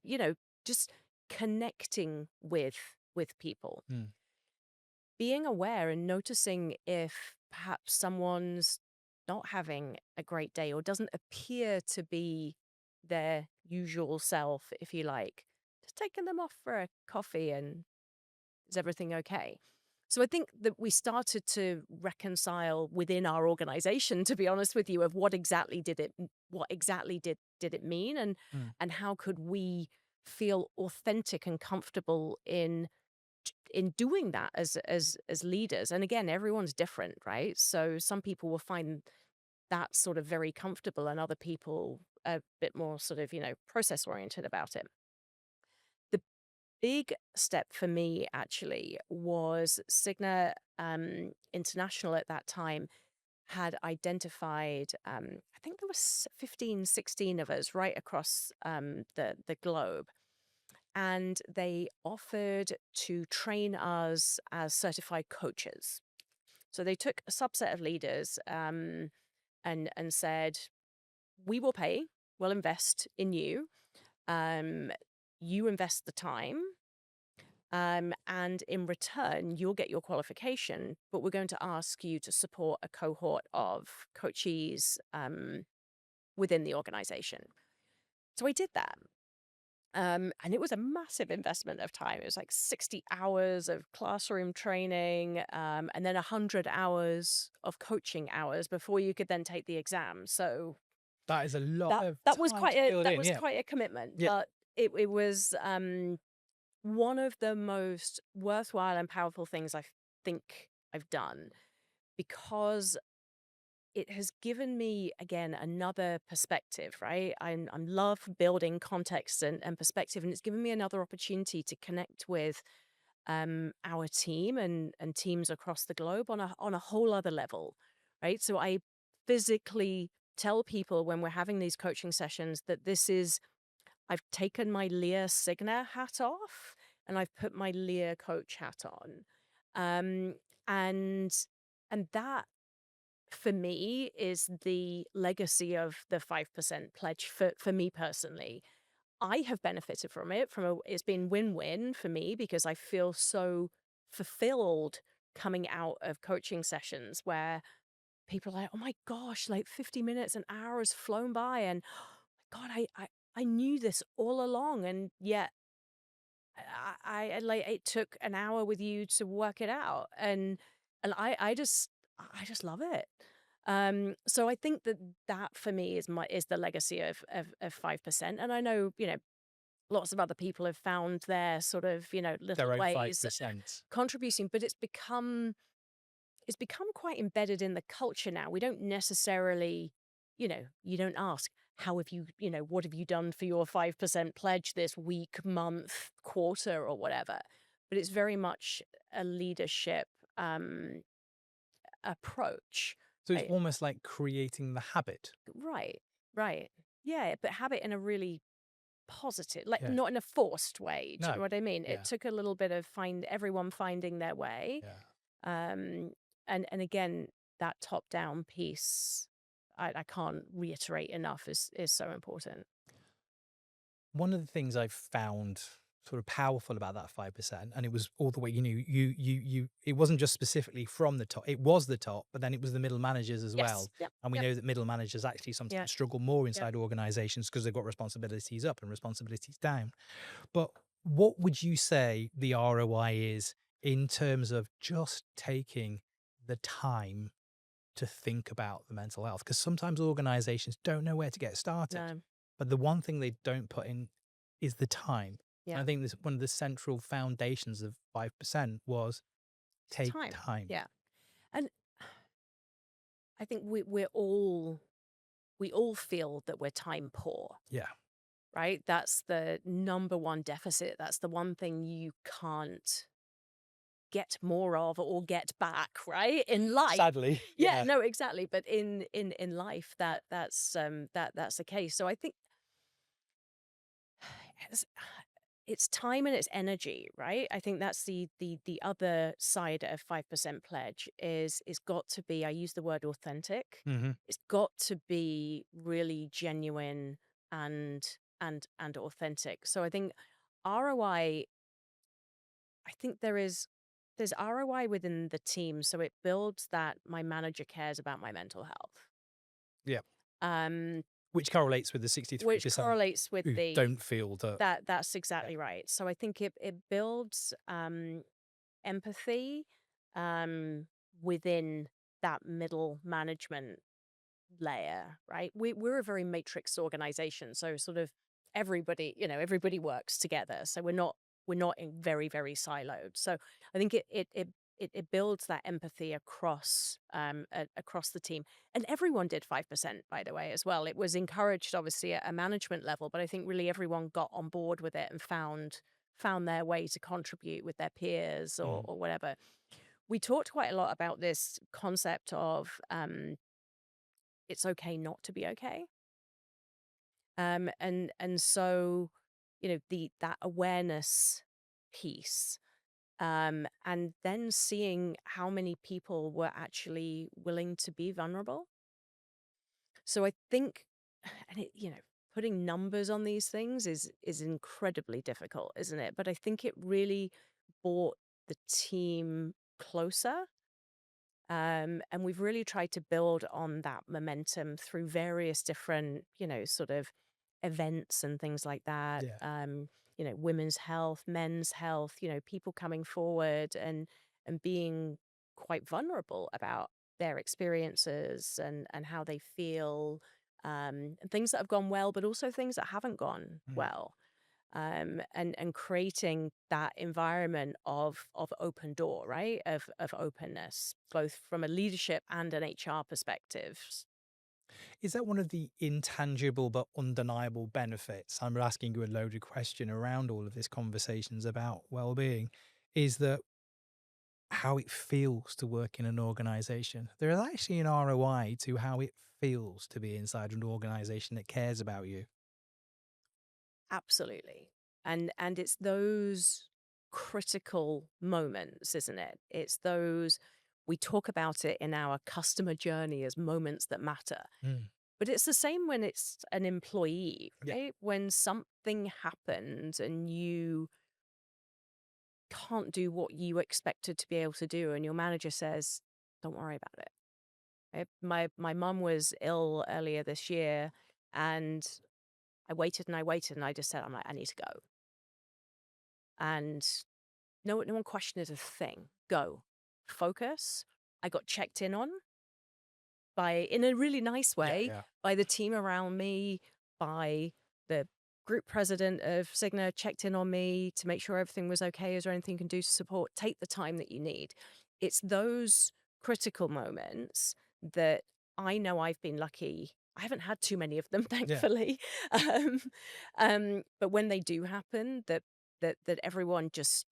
just connecting with people. Mm. Being aware and noticing if perhaps someone's not having a great day or doesn't appear to be their usual self, if you like, just taking them off for a coffee and is everything okay? So I think that we started to reconcile within our organization, to be honest with you, of what exactly did it mean, Mm. and how could we feel authentic and comfortable in doing that as leaders. And again, everyone's different, right? So some people will find that sort of very comfortable and other people a bit more sort of, process oriented about it. The big step for me actually was Cigna International at that time had identified, I think there was 15, 16 of us right across the globe. And they offered to train us as certified coaches. So they took a subset of leaders and said, "We will pay. We'll invest in you. Um, you invest the time, and in return, you'll get your qualification. But we're going to ask you to support a cohort of coachees within the organization." So I did that. And it was a massive investment of time. It was like 60 hours of classroom training, and then 100 hours of coaching hours before you could then take the exam. So That is a lot that of that was time quite to a build that in. was Yeah. quite a commitment. Yeah. But it was one of the most worthwhile and powerful things I think I've done, because it has given me again another perspective, right? I love building context and perspective, and it's given me another opportunity to connect with our team and teams across the globe on a whole other level, right? So I physically tell people when we're having these coaching sessions that I've taken my Leah Cigna hat off and I've put my Leah coach hat on, um, and that for me is the legacy of the 5% pledge for me personally. I have benefited from it. It's been win-win for me because I feel so fulfilled coming out of coaching sessions where people are like, "Oh my gosh, like 50 minutes, an hour has flown by, and God, I knew this all along, and yet I like it took an hour with you to work it out." And I just love it. So I think that for me is the legacy of 5%. And I know, lots of other people have found their sort of, little Their own ways that they're 5%. contributing, but it's become quite embedded in the culture now. We don't necessarily, you don't ask, how have you, what have you done for your 5% pledge this week, month, quarter, or whatever. But it's very much a leadership approach. So it's Right, almost like creating the habit. right, right. Yeah, but have it in a really positive, like Yeah. not in a forced way. Do you know No. what I mean? It Yeah. took a little bit of everyone finding their way. Yeah. Um, and again, that top down piece, I can't reiterate enough, is so important. One of the things I've found sort of powerful about that 5%, and it was all the way, it wasn't just specifically from the top, it was the top, but then it was the middle managers as Yes. well. Yep. And we Yep. know that middle managers actually Yeah. sometimes struggle more Yep. inside organizations because they've got responsibilities up and responsibilities down. But what would you say the ROI is in terms of just taking the time to think about the mental health? Because sometimes organizations don't know where to get started. No. But the one thing they don't put in is the time. And Yeah. I think this one of the central foundations of 5% was It's take time. time. Yeah. And I think we all feel that we're time poor, Yeah. right? That's the number one deficit. That's the one thing you can't get more of or get back, right? In life. Sadly. Yeah, Yeah. no, exactly. But in life, that's the case. So I think it's, it's time and it's energy, right? I think that's the other side of 5% pledge is got to be, I use the word authentic. Hmm. It's got to be really genuine and and authentic. So I think ROI, I think there's ROI within the team. So it builds that my manager cares about my mental health. Yeah. Um, Which correlates with the which 63% correlates with who the don't feel that. that's Yeah. exactly right. So I think it builds empathy um within that middle management layer, right? We're a very matrix organization, so sort of everybody works together. So we're not in very siloed. So I think it builds that empathy across the team, and everyone did 5%, by the way, as well. It was encouraged, obviously, at a management level, but I think really everyone got on board with it and found their way to contribute with their peers or Mm. or whatever. We talked quite a lot about this concept of it's okay not to be okay. And so, that awareness piece, and then seeing how many people were actually willing to be vulnerable. So I think, and putting numbers on these things is incredibly difficult, isn't it? But I think it really brought the team closer. And we've really tried to build on that momentum through various different, sort of events and things like that. Yeah. Women's health, men's health, people coming forward and being quite vulnerable about their experiences and how they feel, and things that have gone well, but also things that haven't gone Mm. well, and creating that environment of open door, right? Of openness, both from a leadership and an HR perspective. Is that one of the intangible but undeniable benefits? I'm asking you a loaded question around all of this conversations about well-being. Is that how it feels to work in an organization? There is actually an ROI to how it feels to be inside an organization that cares about you. Absolutely. And it's those critical moments, isn't it? It's those, we talk about it in our customer journey as moments that matter. Mm. But it's the same when it's an employee, Yeah. right? When something happens and you can't do what you expected to be able to do, and your manager says, "Don't worry about it." Right? My mum was ill earlier this year, and I waited and I waited, and I just said, "I'm like, I need to go." And no one questioned it a thing. Go, focus. I got checked in on in a really nice Yeah. way, Yeah. by the team around me, by the group president of Cigna checked in on me to make sure everything was okay. Is there anything you can do to support? Take the time that you need. It's those critical moments that I know I've been lucky I haven't had too many of them, Yeah. thankfully. But when they do happen, that everyone just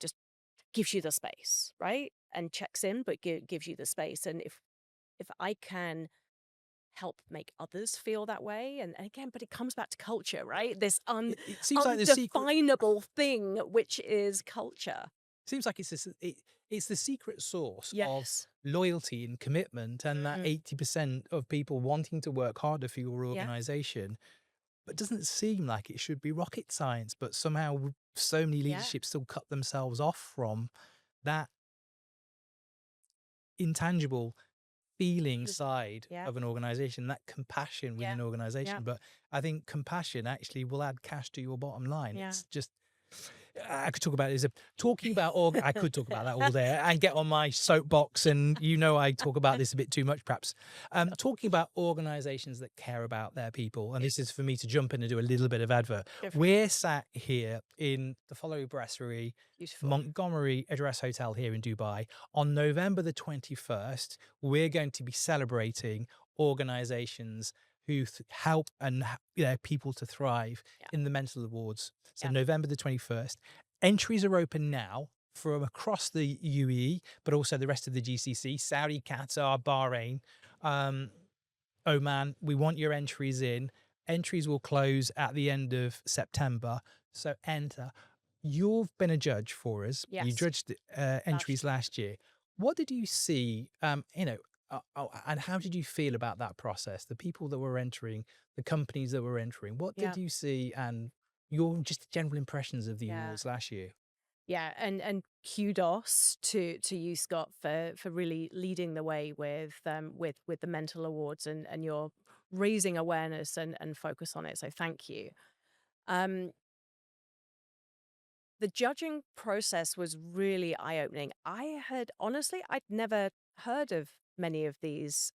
gives you the space, right? And checks in, but gives you the space. And if I can help make others feel that way, and again, but it comes back to culture, right? This It seems like the secret. undefinable thing, which is culture. Seems like it's the secret source of Yes. loyalty and commitment, and that Mm. 80% of people wanting to work harder for your Yeah. organization. But it doesn't seem like it should be rocket science, but somehow so many Yeah. leaderships still cut themselves off from that intangible feeling Mm. side Yeah. of an organization, that compassion within Yeah. an Yeah. organization. But I think compassion actually will add cash to your bottom line. Yeah. It's just, I could talk about it as a talking about I could talk about that all day and get on my soapbox, and I talk about this a bit too much perhaps. Talking about organizations that care about their people, and this is for me to jump in and do a little bit of advert. Go for it. We're sat here in the Folly Brasserie Beautiful. Montgomery Address Hotel here in Dubai. On November the 21st, we're going to be celebrating organizations who help and people to thrive Yeah. in the Mental Awards. So Yeah. November the 21st. Entries are open now from across the UAE, but also the rest of the GCC, Saudi, Qatar, Bahrain, Oman. We want your entries in. Entries will close at the end of September. So enter. You've been a judge for us. You Yes. judged entries last year. What did you see, and how did you feel about that process? The people that were entering, the companies that were entering, what Yeah. did you see, and your just general impressions of the Yeah. awards last year? Yeah, and kudos to you, Scott, for really leading the way with the mental awards, and your raising awareness and focus on it. So thank you. Um, the judging process was really eye-opening. I'd never heard of many of these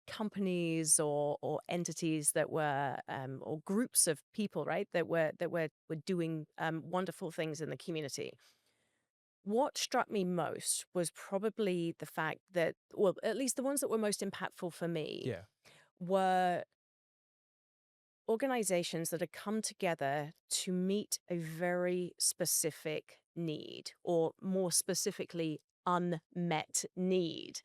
companies or entities that were or groups of people, right, that were doing wonderful things in the community. What struck me most was probably the fact that, well, at least the ones that were most impactful for me Yeah. were organizations that had come together to meet a very specific need, or more specifically, unmet need.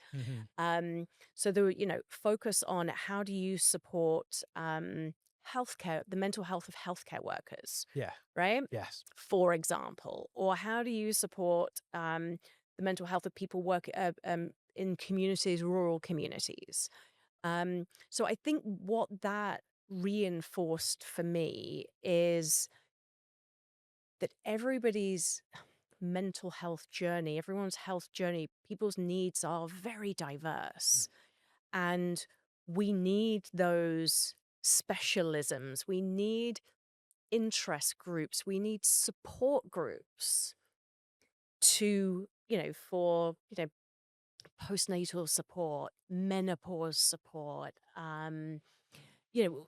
Hmm. So there were, focus on how do you support healthcare, the mental health of healthcare workers, Yeah. right? Yes. For example, or how do you support the mental health of people in communities, rural communities? So I think what that reinforced for me is that everybody's mental health journey, everyone's health journey, people's needs are very diverse. And we need those specialisms. We need interest groups. We need support groups for postnatal support, menopause support, you know,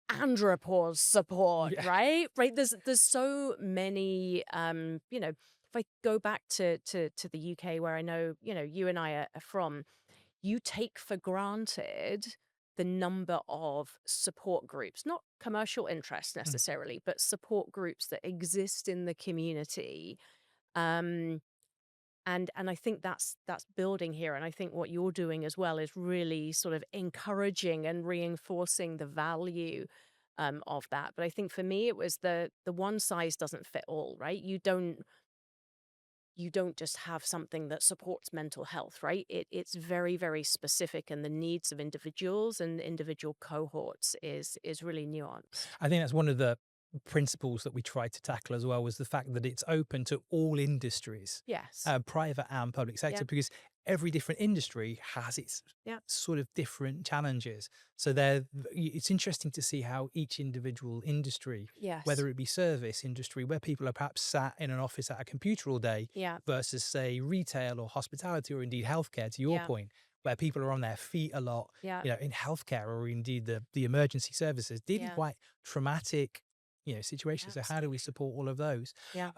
andropause support, Yeah. right. There's so many, if I go back to the UK, where I know, you and I are from, you take for granted the number of support groups, not commercial interests Mm. necessarily, but support groups that exist in the community. Um, and I think that's building here. And I think what you're doing as well is really sort of encouraging and reinforcing the value of that. But I think for me, it was the one size doesn't fit all, right? You don't just have something that supports mental health, right? It's very, very specific, and the needs of individuals and individual cohorts is really nuanced. I think that's one of the principles that we tried to tackle as well, was the fact that it's open to all industries, Yes. private and public sector, Yeah. because every different industry has its Yeah. sort of different challenges. So it's interesting to see how each individual industry, Yes. whether it be service industry, where people are perhaps sat in an office at a computer all day, Yeah. versus say retail or hospitality or indeed healthcare, to your Yeah. point, where people are on their feet a lot, Yeah. in healthcare or indeed the emergency services, dealing Yeah. quite traumatic situations. So how do we Absolutely. support all of those? Yeah.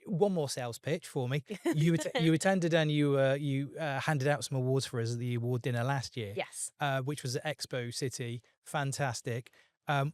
One more sales pitch for me. You attended and you handed out some awards for us at the award dinner last year, Yes. which was at Expo City. Fantastic.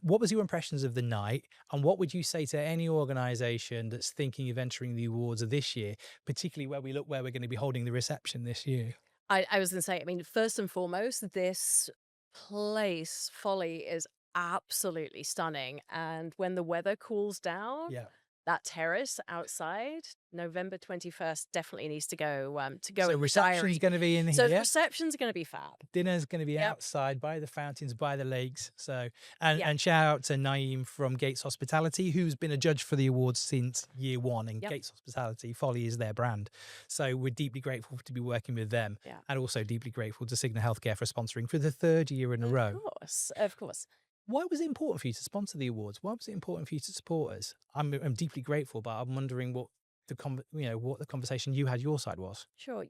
What was your impressions of the night, and what would you say to any organization that's thinking of entering the awards of this year, particularly where we're going to be holding the reception this year? I was going to say, I mean, first and foremost, this place, Folly, is absolutely stunning. And when the weather cools down, Yeah. that terrace outside, November 21st, definitely needs to go So in the reception's diary. going to be in So here. reception's going to be fab. Dinner's going to be Yep. outside by the fountains, by the lakes. So, Yeah. and shout out to Naeem from Gates Hospitality, who's been a judge for the awards since year one. And Yep. Gates Hospitality, Folly is their brand. So we're deeply grateful to be working with them, Yeah. and also deeply grateful to Cigna Healthcare for sponsoring for the third year in a row. Of course. Of course. Why was it important for you to sponsor the awards? Why was it important for you to support us? I'm deeply grateful, but I'm wondering what what the conversation you had your side was. Sure.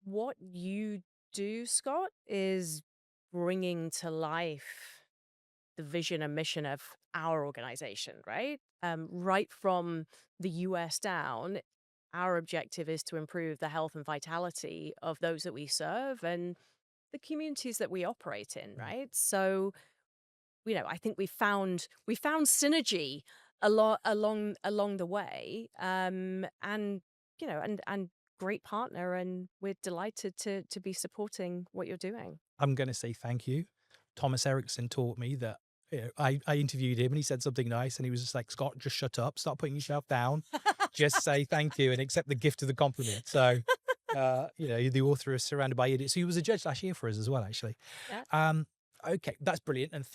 What you do, Scott, is bringing to life the vision and mission of our organization, right? Right from the US down, our objective is to improve the health and vitality of those that we serve and the communities that we operate in, right? So, I think we found synergy a lot along the way, and and great partner, and we're delighted to be supporting what you're doing. I'm going to say thank you. Thomas Erickson taught me that. I interviewed him and he said something nice and he was just like, Scott, just shut up, stop putting yourself down, just say thank you and accept the gift of the compliment. So, the author is surrounded by idiots. So he was a judge last year for us as well, actually. Yeah. Okay, that's brilliant, and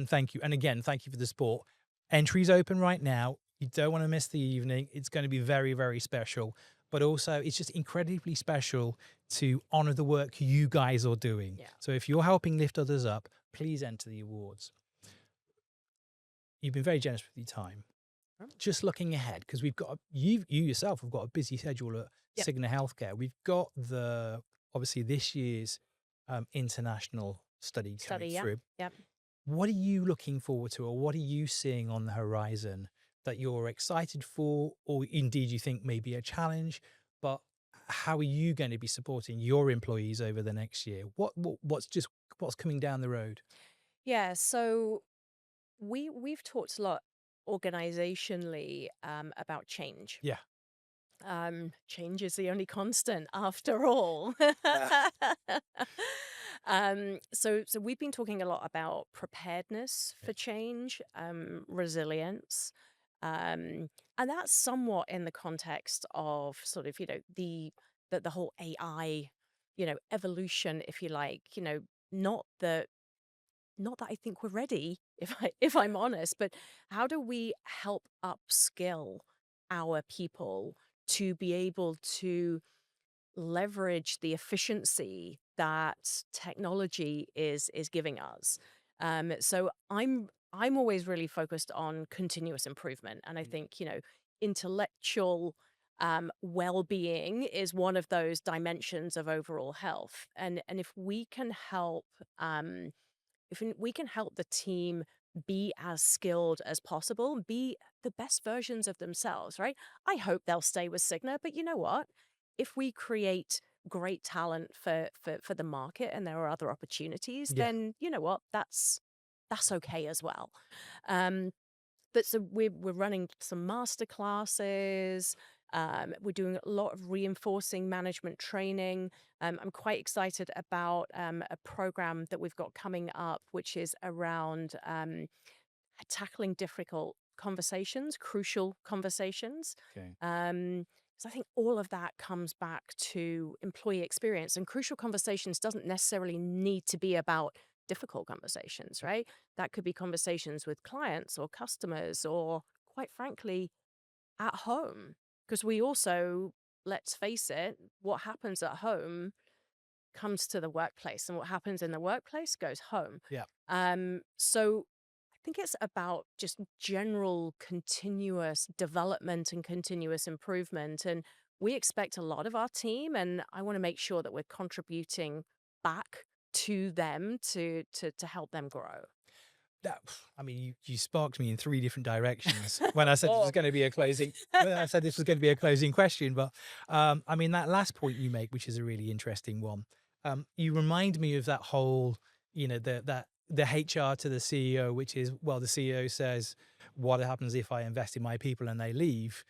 thank you, and again, thank you for the support. Entries open right now. You don't want to miss the evening. It's going to be very, very special, but also it's just incredibly special to honor the work you guys are doing. Yeah. So if you're helping lift others up, please enter the awards. You've been very generous with your time. Oh. Just looking ahead, because we've got you yourself have got a busy schedule at Yep. Cigna Healthcare. We've got obviously this year's international study coming Yeah. through. Yep. What are you looking forward to, or what are you seeing on the horizon that you're excited for, or indeed you think may be a challenge? But how are you going to be supporting your employees over the next year? What's coming down the road? Yeah. So we've talked a lot organizationally about change. Yeah. Change is the only constant after all. So we've been talking a lot about preparedness for change, resilience, and that's somewhat in the context of sort of the whole AI, evolution, if you like. Not that not that I think we're ready, if I'm honest, but how do we help upskill our people to be able to leverage the efficiency that technology is giving us? So I'm always really focused on continuous improvement, and I think intellectual well-being is one of those dimensions of overall health, and if we can help the team be as skilled as possible, be the best versions of themselves, right? I hope they'll stay with Cigna, but you know what? If we create great talent for the market and there are other opportunities, Yeah. then you know what? That's okay as well. Um, but so we're running some master classes. We're doing a lot of reinforcing management training. I'm quite excited about a program that we've got coming up, which is around tackling difficult conversations, crucial conversations. Okay. So I think all of that comes back to employee experience, and crucial conversations doesn't necessarily need to be about difficult conversations, right? That could be conversations with clients or customers, or quite frankly, at home. Because we also, let's face it, what happens at home comes to the workplace, and what happens in the workplace goes home. Yeah. So I think it's about just general continuous development and continuous improvement. And we expect a lot of our team, and I want to make sure that we're contributing back to them to help them grow. that, I mean, you sparked me in 3 different directions when I said this was Oh. going to be a closing. When I said this was going to be a closing question, but I mean that last point you make, which is a really interesting one. You remind me of that whole, you know, the HR to the CEO, which is, well, the CEO says, "What happens if I invest in my people and they leave?"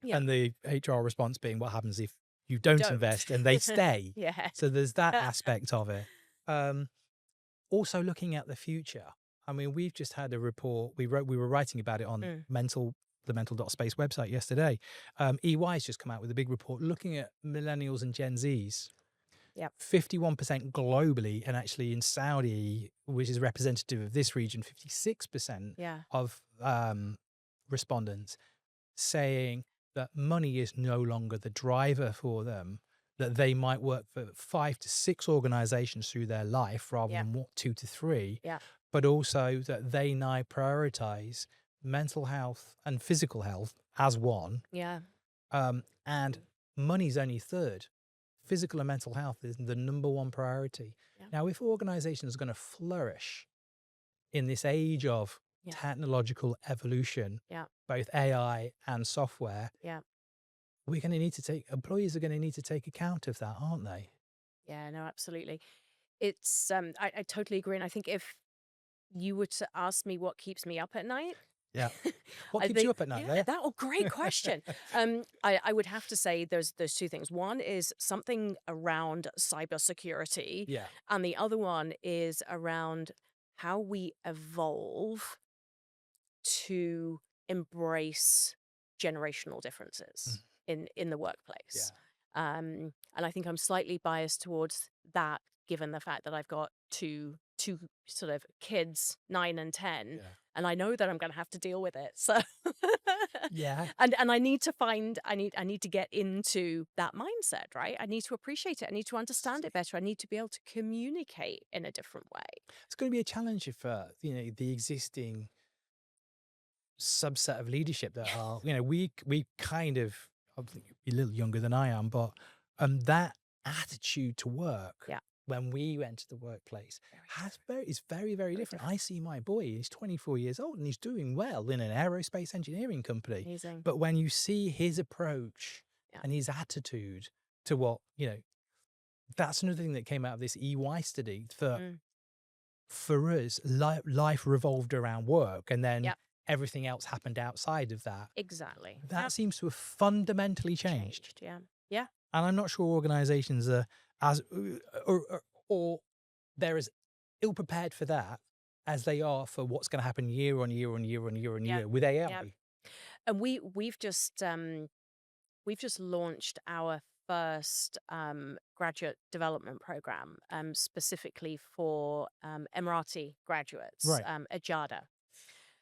Yeah. And the HR response being, "What happens if you You don't invest and they stay?" Yeah. So there's that aspect of it. Also looking at the future. I mean, we've just had a report. We were writing about it on Mm. the mental.space website yesterday. EY's just come out with a big report looking at millennials and Gen Zs. Yep. 51% globally, and actually in Saudi, which is representative of this region, 56% Yeah. of respondents saying that money is no longer the driver for them, that they might work for 5 to 6 organizations through their life rather Yeah. than 2 to 3, Yeah. but also that they now prioritize mental health and physical health as one, Yeah. and money's only third. Physical and mental health is the number one priority. Yeah. Now, if organizations are going to flourish in this age of Yeah. technological evolution, Yeah. both AI and software, Yeah. we're going to need to employees are going to need to take account of that, aren't they? Yeah. No, absolutely. It's I totally agree. And I think if you were to ask me what keeps me up at night, Yeah. What I keeps you think, up at night, yeah, Leah? great question. I would have to say there's 2 things. One is something around cybersecurity, Yeah. and the other one is around how we evolve to embrace generational differences Mm. in the Yeah. workplace. And I think I'm slightly biased towards that, given the fact that I've got two sort of kids, 9 and 10, Yeah. and I know that I'm going to have to deal with it. So, Yeah. and I need to I need to get into that mindset, right? I need to appreciate it. I need to understand it better. I need to be able to communicate in a different way. It's going to be a challenge for, you know, the existing subset of leadership that are, you know, we kind of, I think you're a little younger than I am, but that attitude to work Yeah. when we enter the workplace Very is very, very different. I see my boy, he's 24 years old and he's doing well in an aerospace engineering company. amazing. But when you see his approach Yeah. and his attitude to what, you know, that's another thing that came out of this EY study, that Mm. for us, life revolved around work, and then Yeah. everything else happened outside of that. Exactly. That Yep. seems to have fundamentally changed. Yeah. Yeah. And I'm not sure organizations are as, or they're as ill prepared for that as they are for what's going to happen year on year on year on year on Yeah. year with AI. Yeah. And we've just launched our first graduate development program, specifically for Emirati graduates, Right. Ajada.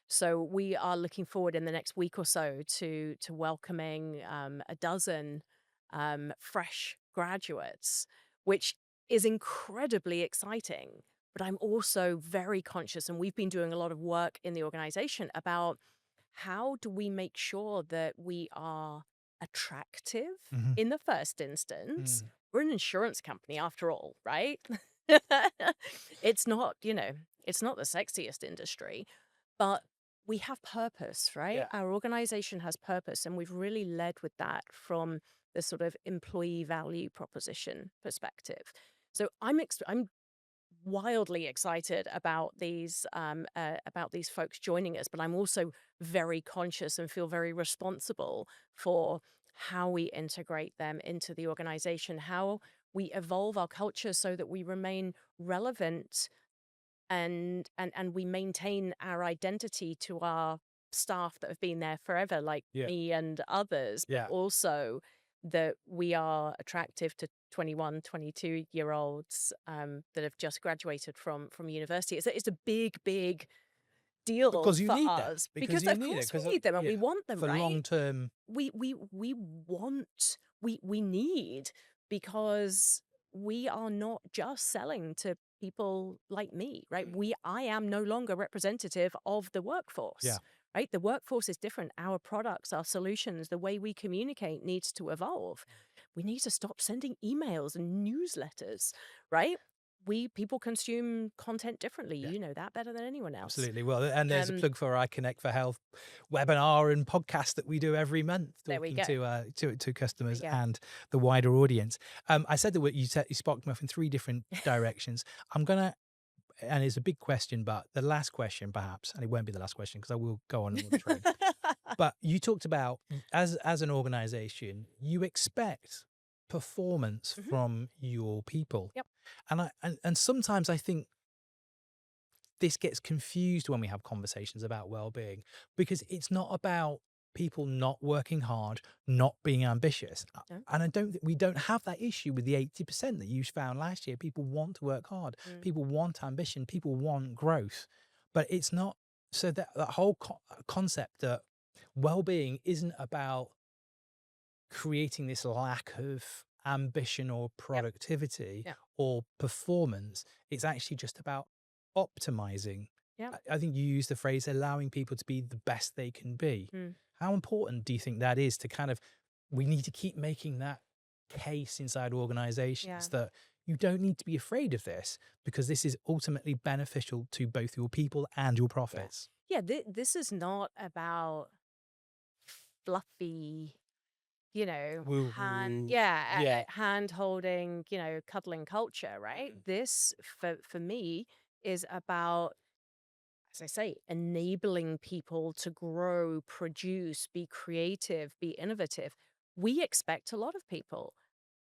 So we are looking forward in the next week or so to welcoming a dozen fresh graduates, which is incredibly exciting. But I'm also very conscious, and we've been doing a lot of work in the organization about how do we make sure that we are attractive Mhm. in the first instance. Mm. We're an insurance company after all, right? It's not, it's not the sexiest industry, but we have purpose, right? Yeah. Our organization has purpose, and we've really led with that from the sort of employee value proposition perspective. So I'm wildly excited about these folks joining us, but I'm also very conscious and feel very responsible for how we integrate them into the organization, how we evolve our culture so that we remain relevant and we maintain our identity to our staff that have been there forever, like Yeah. me and others, but Yeah. also that we are attractive to 21, 22-year-olds that have just graduated from university. It's a big deal Because you for need them. us Because because you of need it. course we Because need them and we yeah, want them, for right? long term. We want, we need, because we are not just selling to people like me, right? I am no longer representative of the workforce. Yeah. Right? The workforce is different. Our products, our solutions, the way we communicate needs to evolve. We need to stop sending emails and newsletters, right? people consume content differently. Yeah. You know that better than anyone else. Absolutely. Well, and there's a Um, plug for our Connect for Health webinar and podcast that we do every month, There we talking go. to customers go. and the wider audience. I said that you sparked me off in 3 different directions. I'm gonna, and it's a big question, but the last question perhaps, and it won't be the last question because I will go on another train. But you talked about as an organization, you expect performance Mhm. from your people. Yep. And sometimes I think this gets confused when we have conversations about well-being, because it's not about people not working hard, not being ambitious. No. And I don't think we don't have that issue with the 80% that you found last year. People want to work hard. Mm. People want ambition. People want growth. But it's not, so that whole concept that well-being isn't about creating this lack of ambition or Yep. productivity Yep. or performance. It's actually just about optimizing. Yep. I think you used the phrase allowing people to be the best they can be. Mm. How important do you think that is to kind of, we need to keep making that case inside organizations that you don't need to be afraid of this because this is ultimately beneficial to both your people and your profits? Yeah. This is not about fluffy, Woo woo. Yeah. hand holding, cuddling culture, right? This for me is about, as I say, enabling people to grow, produce, be creative, be innovative. We expect a lot of people.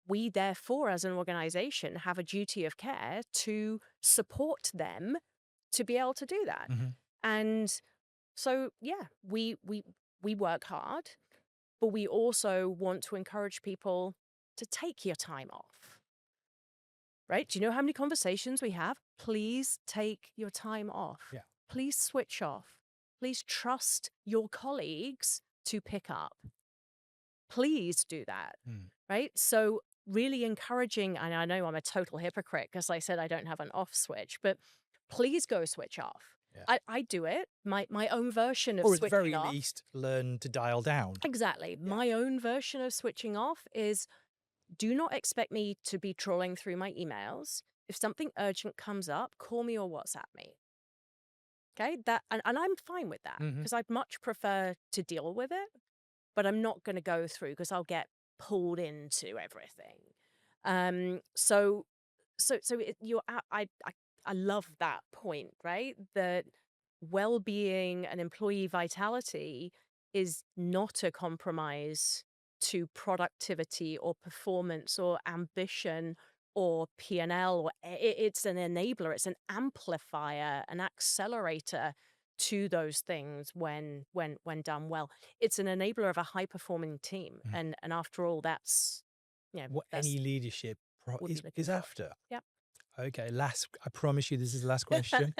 We therefore, as an organization, have a duty of care to support them to be able to do that. Mhm. And so, yeah, we work hard, but we also want to encourage people to take your time off. Right? Do you know how many conversations we have? Please take your time off. Yeah. Please switch off. Please trust your colleagues to pick up. Please do that. Mm. Right? So, really encouraging, and I know I'm a total hypocrite because I said I don't have an off switch, but please go switch off. Yeah. I do it, my own version of Or at the switching very off. least, learn to dial down. Exactly. Yeah. My own version of switching off is, do not expect me to be trawling through my emails. If something urgent comes up, call me or WhatsApp me. Okay, and I'm fine with that Mhm. because I'd much prefer to deal with it, but I'm not going to go through because I'll get pulled into everything. So I love that point, right? That well-being and employee vitality is not a compromise to productivity or performance or ambition or P&L, or it's an enabler, it's an amplifier, an accelerator to those things when done well. It's an enabler of a high performing team. Mm. And after all, that's What that's any leadership would be looking is for. after. Yep. Okay, I promise you this is the last question.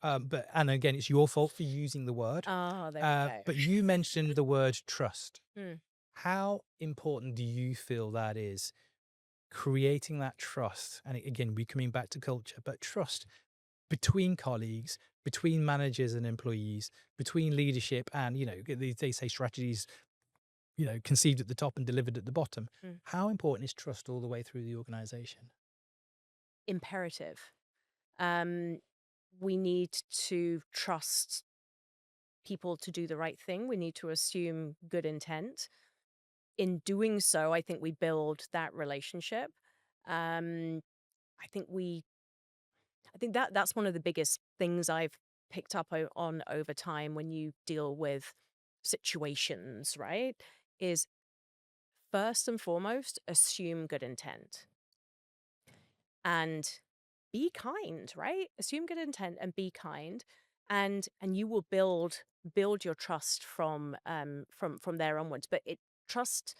But and again, it's your fault for using the word. Oh, there we go. But you mentioned the word trust. Mm. How important do you feel that is, creating that trust? And again, we're coming back to culture, but trust between colleagues, between managers and employees, between leadership and, they say strategies, conceived at the top and delivered at the bottom. Mm. How important is trust all the way through the organization? Imperative. We need to trust people to do the right thing. We need to assume good intent. In doing so, I think we build that relationship. Um, I think that's one of the biggest things I've picked up on over time when you deal with situations, right? Is first and foremost, assume good intent and be kind, right? Assume good intent and be kind, and you will build your trust from there onwards. But trust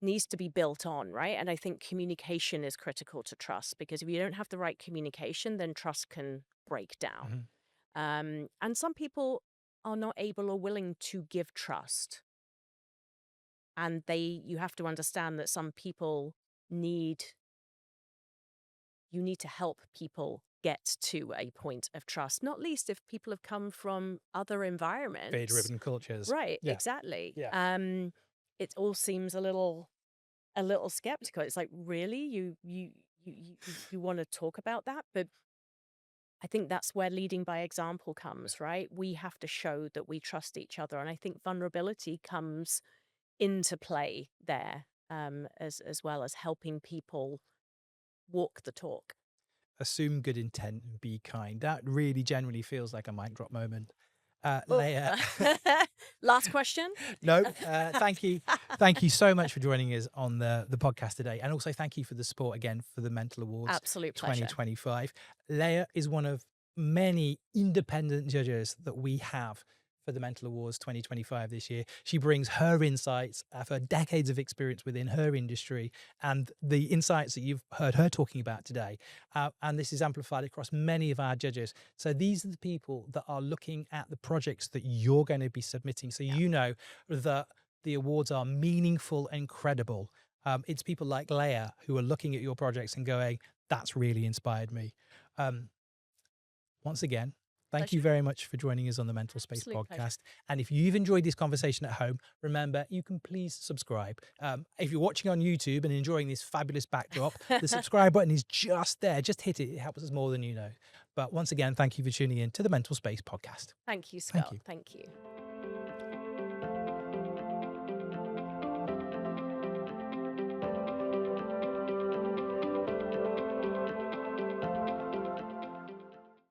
needs to be built on, right? And I think communication is critical to trust, because if you don't have the right communication, then trust can break down. And some people are not able or willing to give trust. And you have to understand that some people you need to help people get to a point of trust, not least if people have come from other environments. Data-driven cultures. Right, Yeah. exactly. Yeah. It all seems a little skeptical. It's like, really? you want to talk about that, but I think that's where leading by example comes, right? We have to show that we trust each other, and I think vulnerability comes into play there, as well as helping people walk the talk. Assume good intent and be kind. That really genuinely feels like a mic drop moment. Oh, Leah, last question. no, thank you. Thank you so much for joining us on the podcast today. And also thank you for the support again for the Mentl Awards Absolute pleasure. 2025. Leah is one of many independent judges that we have for the Mentl Awards 2025 this year. She brings her insights of her decades of experience within her industry and the insights that you've heard her talking about today. And this is amplified across many of our judges. So these are the people that are looking at the projects that you're going to be submitting. So you know that the awards are meaningful and credible. It's people like Leah who are looking at your projects and going, that's really inspired me. Once again, thank you very much for joining us on the Mental Space Absolute podcast. pleasure. And if you've enjoyed this conversation at home, remember, you can please subscribe. If you're watching on YouTube and enjoying this fabulous backdrop, the subscribe button is just there. Just hit it. It helps us more than you know. But once again, thank you for tuning in to the Mental Space podcast. Thank you, Scott. you. Thank you.